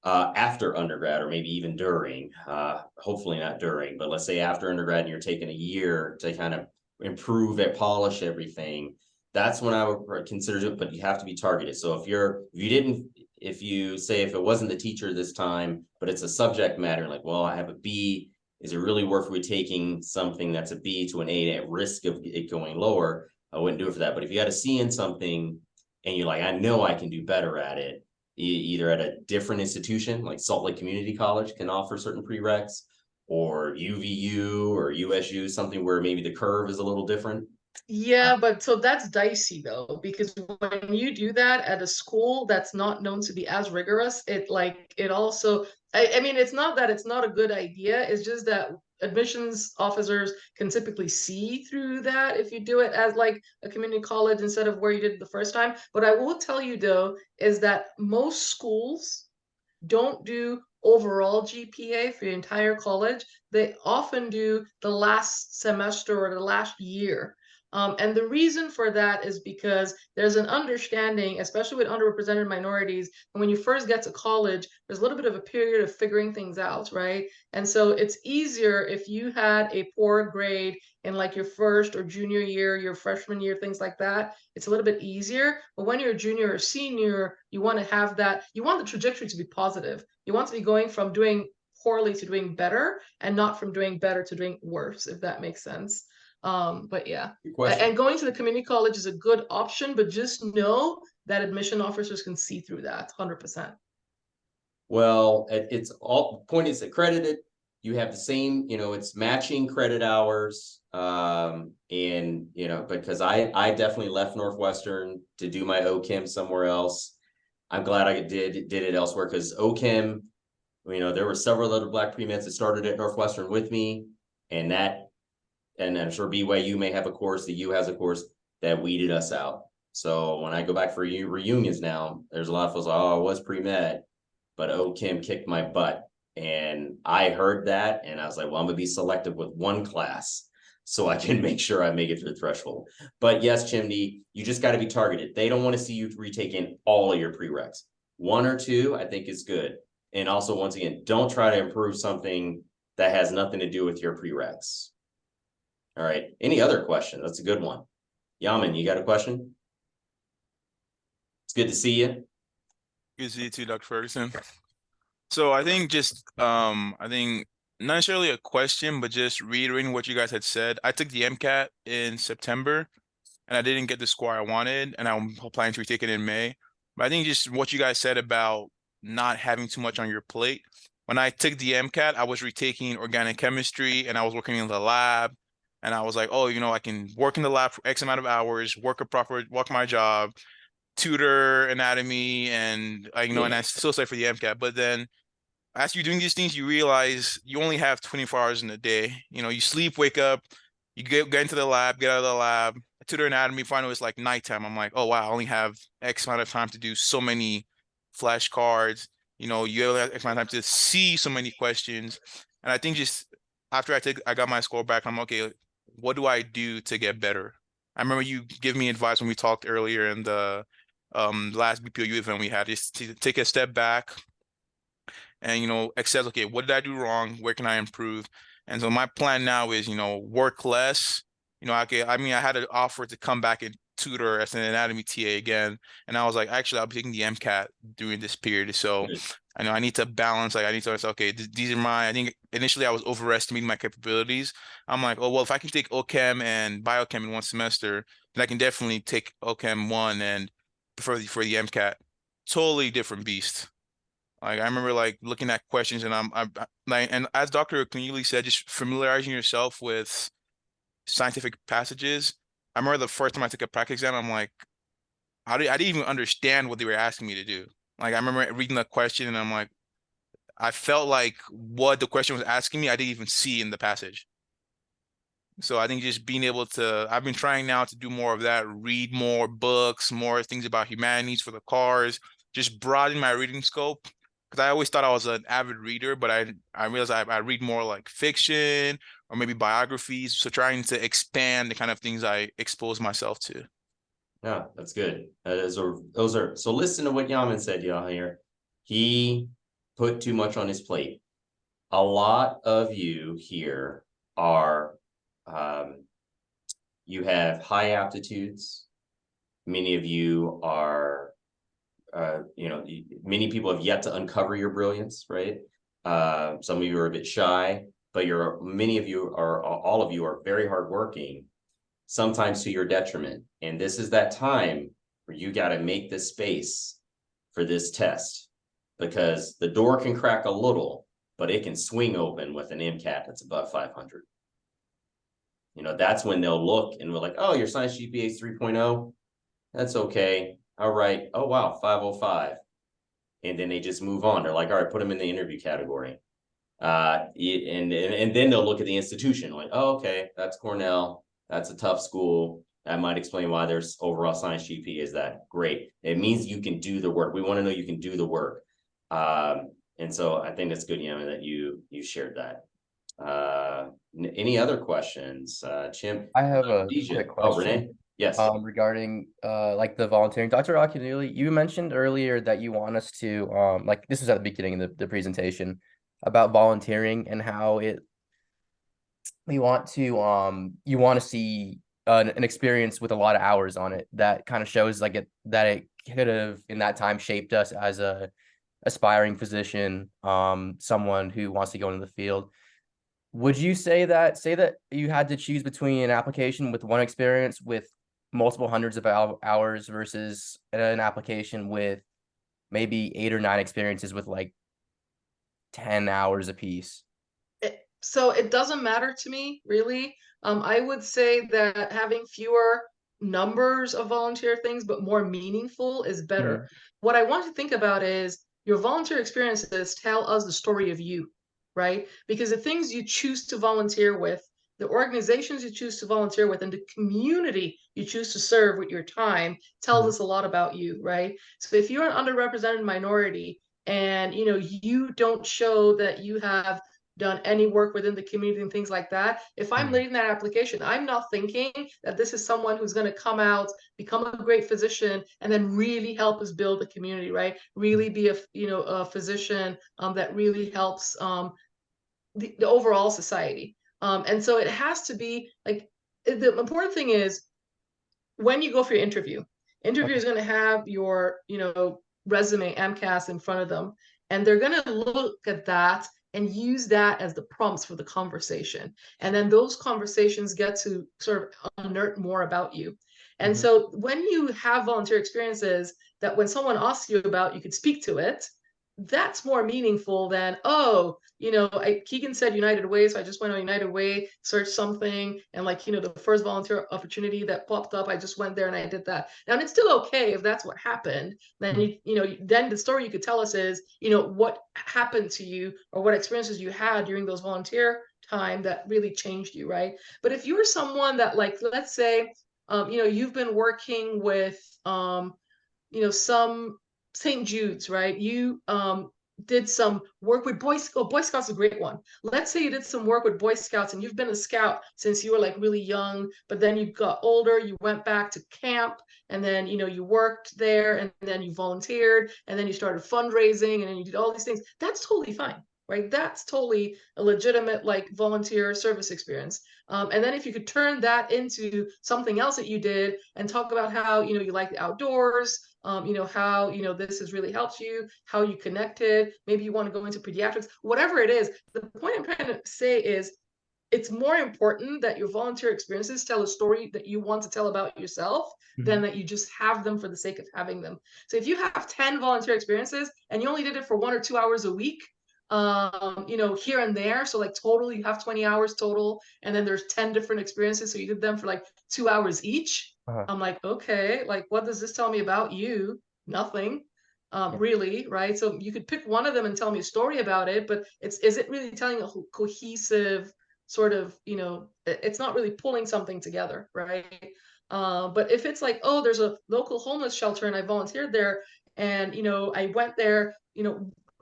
after undergrad or maybe even during, hopefully not during, but let's say after undergrad and you're taking a year to kind of improve it, polish everything. That's when I would consider it, but you have to be targeted. So if you say if it wasn't the teacher this time, but it's a subject matter, like, well, I have a B, is it really worth taking something that's a B to an A at risk of it going lower? I wouldn't do it for that. But if you got a C in something and you're like, I know I can do better at it, either at a different institution, like Salt Lake Community College can offer certain prereqs, or UVU or USU, something where maybe the curve is a little different. Yeah, but so that's dicey though, because when you do that at a school that's not known to be as rigorous, it also, I mean, it's not that it's not a good idea, it's just that admissions officers can typically see through that if you do it as like a community college instead of where you did it the first time. But I will tell you though, is that most schools don't do overall GPA for your entire college. They often do the last semester or the last year. And the reason for that is because there's an understanding, especially with underrepresented minorities, and when you first get to college, there's a little bit of a period of figuring things out, right? And so it's easier if you had a poor grade in like your first or junior year, your freshman year, things like that. It's a little bit easier. But when you're a junior or senior, you want to have that, you want the trajectory to be positive. You want to be going from doing poorly to doing better and not from doing better to doing worse, if that makes sense. But yeah, and going to the community college is a good option, but just know that admission officers can see through that 100%. Well, it's all point is accredited. You have the same, it's matching credit hours. And because I definitely left Northwestern to do my OChem somewhere else. I'm glad I did it elsewhere because OChem, there were several other Black pre-meds that started at Northwestern with me, and I'm sure BYU may have a course, the U has a course that weeded us out. So when I go back for reunions now, there's a lot of folks like, oh, I was pre-med, but OChem kicked my butt. And I heard that and I was like, well, I'm gonna be selective with one class so I can make sure I make it to the threshold. But yes, Chimney, you just got to be targeted. They don't want to see you retaking all of your prereqs. 1 or 2, I think is good. And also, once again, don't try to improve something that has nothing to do with your prereqs. All right. Any other question? That's a good one. Yaman, you got a question? It's good to see you. Good to see you too, Dr. Ferguson. So I think I think not necessarily a question, but just reiterating what you guys had said. I took the MCAT in September and I didn't get the score I wanted, and I'm planning to retake it in May. But I think just what you guys said about not having too much on your plate. When I took the MCAT, I was retaking organic chemistry and I was working in the lab. And I was like, oh, I can work in the lab for X amount of hours, work my job, tutor anatomy, and and I still study for the MCAT. But then as you're doing these things, you realize you only have 24 hours in a day. You sleep, wake up, you get into the lab, get out of the lab, tutor anatomy, finally it's like nighttime. I'm like, oh wow, I only have X amount of time to do so many flashcards. You only have X amount of time to see so many questions. And I think just after I got my score back, I'm okay, what do I do to get better? I remember you give me advice when we talked earlier in the last BPOU event we had, just to take a step back and accept, okay, what did I do wrong? Where can I improve? And so my plan now is work less. I mean, I had an offer to come back and tutor as an anatomy TA again, and I was like, actually, I'll be taking the MCAT during this period. So I know I need to balance. Like I need to say, okay, these are I think initially I was overestimating my capabilities. I'm like, oh well, if I can take OChem and biochem in one semester, then I can definitely take OChem 1 and for the MCAT. Totally different beast. Like I remember like looking at questions and I'm like, and as Dr. Akunyili said, just familiarizing yourself with scientific passages. I remember the first time I took a practice exam, I'm like, I didn't even understand what they were asking me to do. Like I remember reading the question and I'm like, I felt like what the question was asking me, I didn't even see in the passage. So I think just being able to, I've been trying now to do more of that, read more books, more things about humanities for the cars, just broaden my reading scope. Because I always thought I was an avid reader, but I realized I read more like fiction or maybe biographies. So trying to expand the kind of things I expose myself to. Yeah, that's good. Those are so listen to what Yaman said, y'all here. He put too much on his plate. A lot of you here are you have high aptitudes. Many of you are many people have yet to uncover your brilliance, right? Some of you are a bit shy, but many of you are, all of you are very hardworking, sometimes to your detriment. And this is that time where you got to make the space for this test, because the door can crack a little, but it can swing open with an MCAT that's above 500. That's when they'll look and we're like, oh, your science GPA is 3.0. That's okay. All right. Oh, wow. 505. And then they just move on. They're like, all right, put them in the interview category. And then they'll look at the institution like, oh, okay, that's Cornell. That's a tough school. That might explain why there's overall science GPA is that great. It means you can do the work. We want to know you can do the work. And so I think that's good, Yama, that you shared that. Any other questions? Chim? I have a DJ. quick Oh, question. Renee? Yes. Regarding like the volunteering. Dr. Akunyili, you mentioned earlier that you want us to like this was at the beginning of the presentation about volunteering and how you want to see an experience with a lot of hours on it that kind of shows like that it could have in that time shaped us as a aspiring physician, someone who wants to go into the field. Would you say that you had to choose between an application with one experience with multiple hundreds of hours versus an application with maybe 8 or 9 experiences with like 10 hours apiece? So it doesn't matter to me, really. I would say that having fewer numbers of volunteer things, but more meaningful is better. Mhm. What I want to think about is your volunteer experiences tell us the story of you, right? Because the things you choose to volunteer with, the organizations you choose to volunteer with, and the community you choose to serve with your time tells us a lot about you, right? So if you're an underrepresented minority and you don't show that you have done any work within the community and things like that, if I'm leading that application, I'm not thinking that this is someone who's going to come out, become a great physician, and then really help us build the community, right? Really be a physician that really helps the overall society. And so it has to be like, the important thing is when you go for your interview is going to have your resume, MCAS in front of them, and they're going to look at that and use that as the prompts for the conversation. And then those conversations get to sort of unearth more about you. And so when you have volunteer experiences that when someone asks you about, you could speak to it, that's more meaningful than, oh, Keegan said United Way, so I just went on United Way, searched something, and the first volunteer opportunity that popped up, I just went there and I did that. Now, and it's still okay if that's what happened. Then then the story you could tell us is, what happened to you or what experiences you had during those volunteer time that really changed you, right? But if you're someone that, let's say, you've been working with, some St. Jude's, right? You did some work with Boy Scouts. Boy Scouts is a great one. Let's say you did some work with Boy Scouts and you've been a scout since you were really young, but then you got older, you went back to camp, and then you worked there, and then you volunteered, and then you started fundraising, and then you did all these things. That's totally fine, right? That's totally a legitimate volunteer service experience. And then if you could turn that into something else that you did and talk about how you like the outdoors, how this has really helped you, how you connected, maybe you want to go into pediatrics, whatever it is. The point I'm trying to say is it's more important that your volunteer experiences tell a story that you want to tell about yourself than that you just have them for the sake of having them. So if you have 10 volunteer experiences and you only did it for 1 or 2 hours a week, here and there, so total you have 20 hours total, and then there's 10 different experiences, so you did them for 2 hours each. I'm okay, what does this tell me about you? Nothing. Really, right? So you could pick one of them and tell me a story about it, but is it really telling a cohesive sort of, it's not really pulling something together, right? But if it's oh, there's a local homeless shelter and I volunteered there, and I went there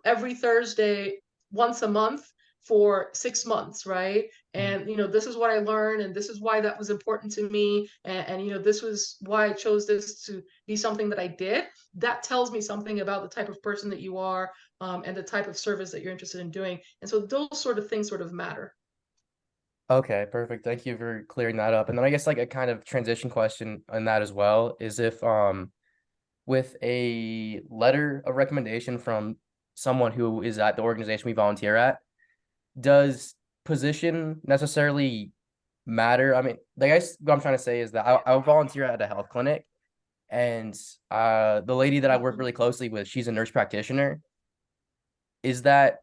every Thursday once a month for 6 months, right? And this is what I learned, and this is why that was important to me, and this was why I chose this to be something that I did. That tells me something about the type of person that you are, and the type of service that you're interested in doing. And so those sort of things sort of matter. Okay, perfect. Thank you for clearing that up. And then I guess a kind of transition question on that as well is if with a letter of recommendation from someone who is at the organization we volunteer at, does position necessarily matter? I mean, I guess what I'm trying to say is that I volunteer at a health clinic, and the lady that I work really closely with, she's a nurse practitioner. Is that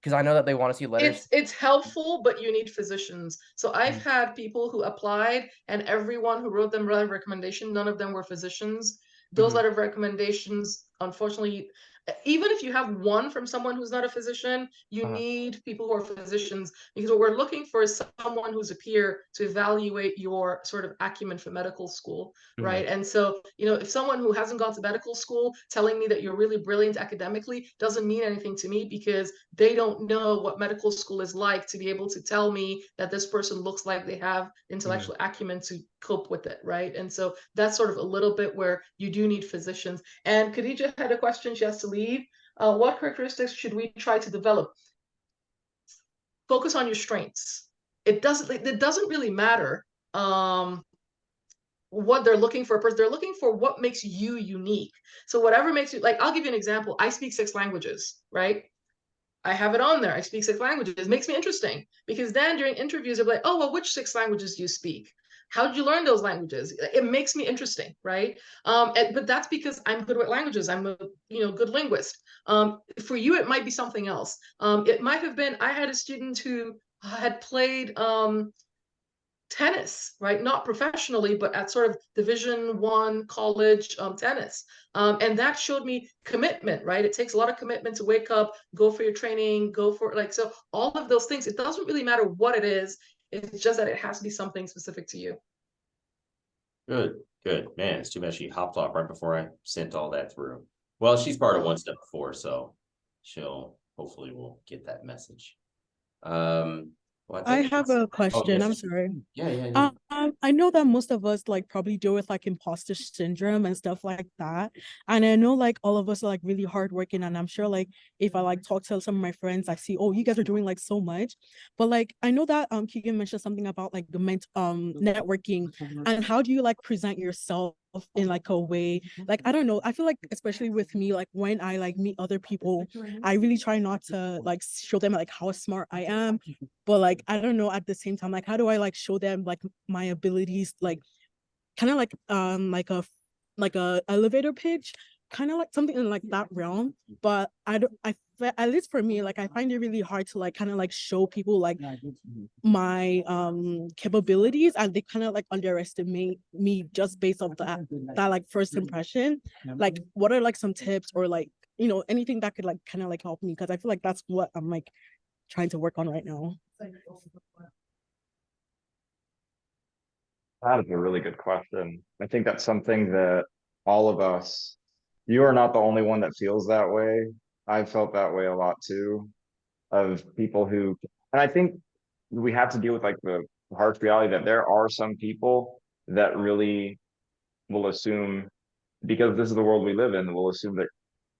because I know that they want to see letters? It's helpful, but you need physicians. So I've had people who applied, and everyone who wrote them letter of recommendation, none of them were physicians. Those letter of recommendations, unfortunately, even if you have one from someone who's not a physician, you need people who are physicians, because what we're looking for is someone who's a peer to evaluate your sort of acumen for medical school, right? And so, if someone who hasn't gone to medical school telling me that you're really brilliant academically doesn't mean anything to me, because they don't know what medical school is like to be able to tell me that this person looks like they have intellectual acumen to cope with it, right? And so that's sort of a little bit where you do need physicians. And Khadija had a question, she has to leave. What characteristics should we try to develop? Focus on your strengths. It doesn't really matter what they're looking for a person. They're looking for what makes you unique. So whatever makes you, I'll give you an example. I speak 6 languages, right? I have it on there. I speak 6 languages. It makes me interesting, because then during interviews, they're like, oh, well, which 6 languages do you speak? How did you learn those languages? It makes me interesting, right? But that's because I'm good with languages. I'm a good linguist. For you, it might be something else. It might have been, I had a student who had played tennis, right? Not professionally, but at sort of Division I college tennis. And that showed me commitment, right? It takes a lot of commitment to wake up, go for your training, go for so all of those things. It doesn't really matter what it is. It's just that it has to be something specific to you. Good. Man, it's too bad she hopped off right before I sent all that through. Well, she's part of One Step Before, so she'll hopefully will get that message. Well, I have a question. yes. I'm sorry. Yeah. I know that most of us probably deal with imposter syndrome and stuff like that. And I know all of us are really hardworking, and I'm sure if I talk to some of my friends, I see, oh, you guys are doing so much. But I know that Keegan mentioned something about the networking, and how do you present yourself in a way, I don't know, I feel especially with me, when I meet other people, I really try not to show them how smart I am, but I don't know, at the same time, how do I show them my abilities kind of like a elevator pitch, kind of like something in like that realm. But at least for me, like I find it really hard to like kind of like show people like my capabilities, and they kind of like underestimate me just based off that like first impression. Like, what are like some tips or like, you know, anything that could like kind of like help me, because I feel like that's what I'm like trying to work on right now. That is a really good question. I think that's something that all of us, you are not the only one that feels that way. I've felt that way a lot too, of people who, and I think we have to deal with like the harsh reality that there are some people that really will assume, because this is the world we live in, will assume that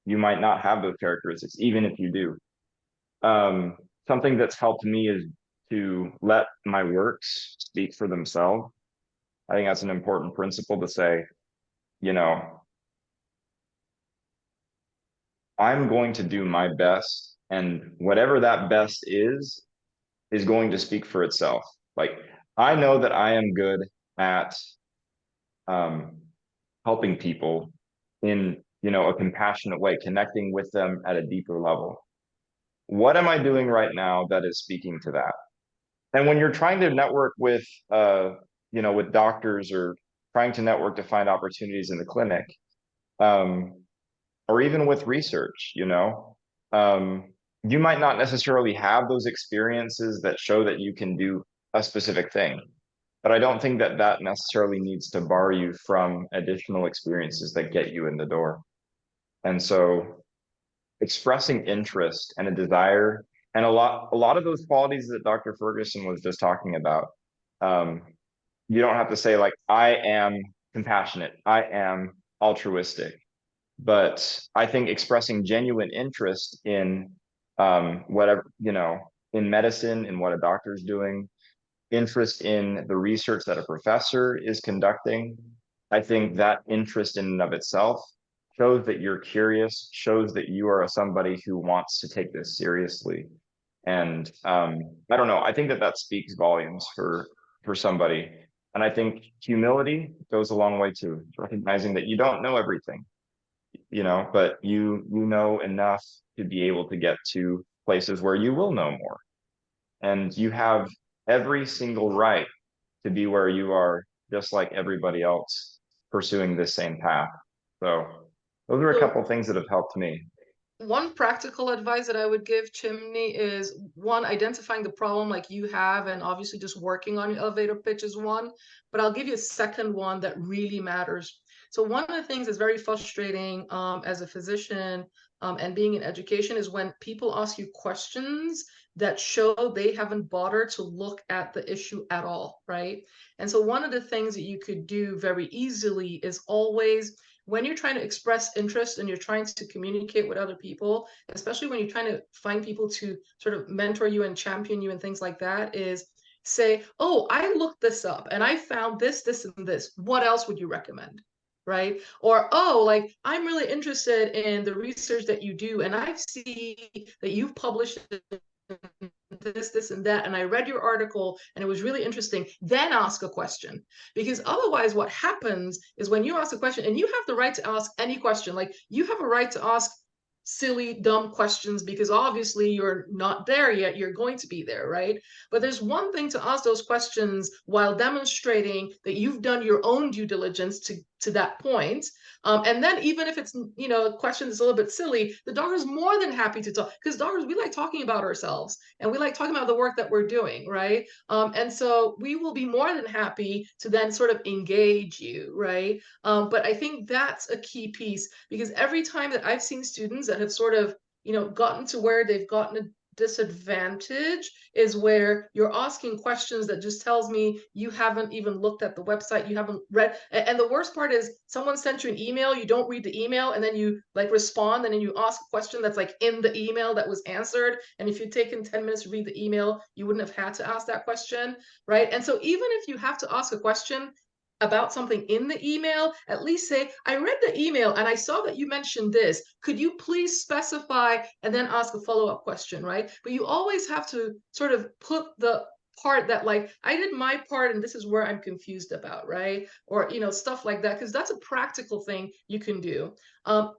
you might not have those characteristics, even if you do. Something that's helped me is to let my works speak for themselves. I think that's an important principle to say, you know, I'm going to do my best, and whatever that best is going to speak for itself. Like, I know that I am good at helping people in, you know, a compassionate way, connecting with them at a deeper level. What am I doing right now that is speaking to that? And when you're trying to network with, you know, with doctors, or trying to network to find opportunities in the clinic, or even with research, you know, you might not necessarily have those experiences that show that you can do a specific thing. But I don't think that that necessarily needs to bar you from additional experiences that get you in the door. And so expressing interest and a desire, and a lot of those qualities that Dr. Ferguson was just talking about, you don't have to say like, I am compassionate, I am altruistic, but I think expressing genuine interest in whatever, you know, in medicine, in what a doctor is doing, interest in the research that a professor is conducting, I think that interest in and of itself shows that you're curious, shows that you are somebody who wants to take this seriously. And I don't know, I think that that speaks volumes for somebody. And I think humility goes a long way too, recognizing that you don't know everything, you know, but you know enough to be able to get to places where you will know more. And you have every single right to be where you are, just like everybody else pursuing this same path. So those are a couple of things that have helped me. One practical advice that I would give Chimney is, one, identifying the problem like you have, and obviously just working on your elevator pitch is one, but I'll give you a second one that really matters. So one of the things that's very frustrating as a physician and being in education is when people ask you questions that show they haven't bothered to look at the issue at all, right? And so one of the things that you could do very easily is always, when you're trying to express interest and you're trying to communicate with other people, especially when you're trying to find people to sort of mentor you and champion you and things like that, is say, oh, I looked this up and I found this, this, and this. What else would you recommend? Right? Or, oh, like, I'm really interested in the research that you do, and I see that you've published this, and that, and I read your article and it was really interesting. Then ask a question. Because otherwise what happens is, when you ask a question, and you have the right to ask any question, like you have a right to ask silly, dumb questions, because obviously you're not there yet, you're going to be there, right? But there's one thing to ask those questions while demonstrating that you've done your own due diligence to that point. And then even if it's, you know, a question that's a little bit silly, the doctor's more than happy to talk, because doctors, we like talking about ourselves and we like talking about the work that we're doing, right? And so we will be more than happy to then sort of engage you, right? But I think that's a key piece, because every time that I've seen students that have sort of, you know, gotten to where they've gotten a disadvantage is where you're asking questions that just tells me you haven't even looked at the website, you haven't read. And the worst part is, someone sent you an email, you don't read the email, and then you like respond, and then you ask a question that's like in the email that was answered. And if you'd taken 10 minutes to read the email, you wouldn't have had to ask that question, right? And so even if you have to ask a question about something in the email, at least say, I read the email and I saw that you mentioned this. Could you please specify, and then ask a follow-up question, right? But you always have to sort of put the part that like I did my part and this is where I'm confused about, right? Or stuff like that, because that's a practical thing you can do.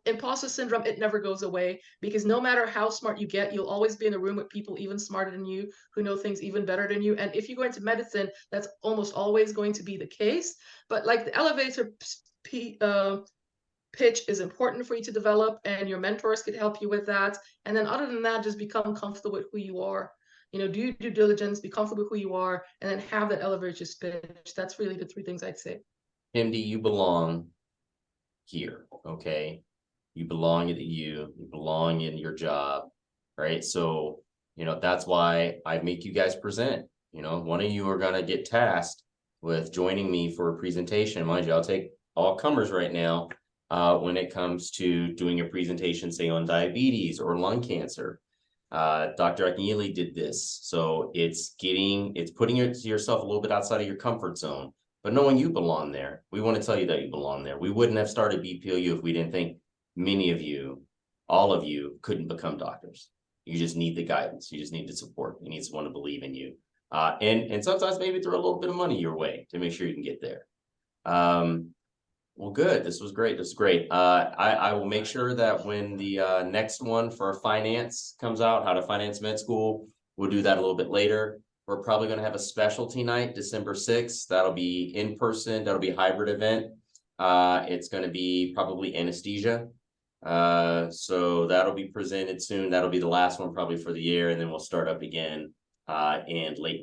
Imposter syndrome, it never goes away, because no matter how smart you get, you'll always be in a room with people even smarter than you, who know things even better than you. And if you go into medicine, that's almost always going to be the case. But like the elevator pitch is important for you to develop, and your mentors could help you with that. And then other than that, just become comfortable with who you are. Do your due diligence, be comfortable with who you are, and then have that elevator pitch. That's really the 3 things I'd say. MD, you belong here, okay? You belong at the U, you belong in your job, right? So, that's why I make you guys present. One of you are gonna get tasked with joining me for a presentation. Mind you, I'll take all comers right now when it comes to doing a presentation, say on diabetes or lung cancer. Dr. Akunyili did this. So it's putting yourself a little bit outside of your comfort zone, but knowing you belong there. We want to tell you that you belong there. We wouldn't have started BPOU if we didn't think many of you, all of you, couldn't become doctors. You just need the guidance. You just need the support. You need someone to believe in you. And sometimes maybe throw a little bit of money your way to make sure you can get there. Well, good. This was great. This is great. I will make sure that when the next one for finance comes out, how to finance med school, we'll do that a little bit later. We're probably going to have a specialty night, December 6th. That'll be in person. That'll be a hybrid event. It's going to be probably anesthesia. So that'll be presented soon. That'll be the last one probably for the year. And then we'll start up again in late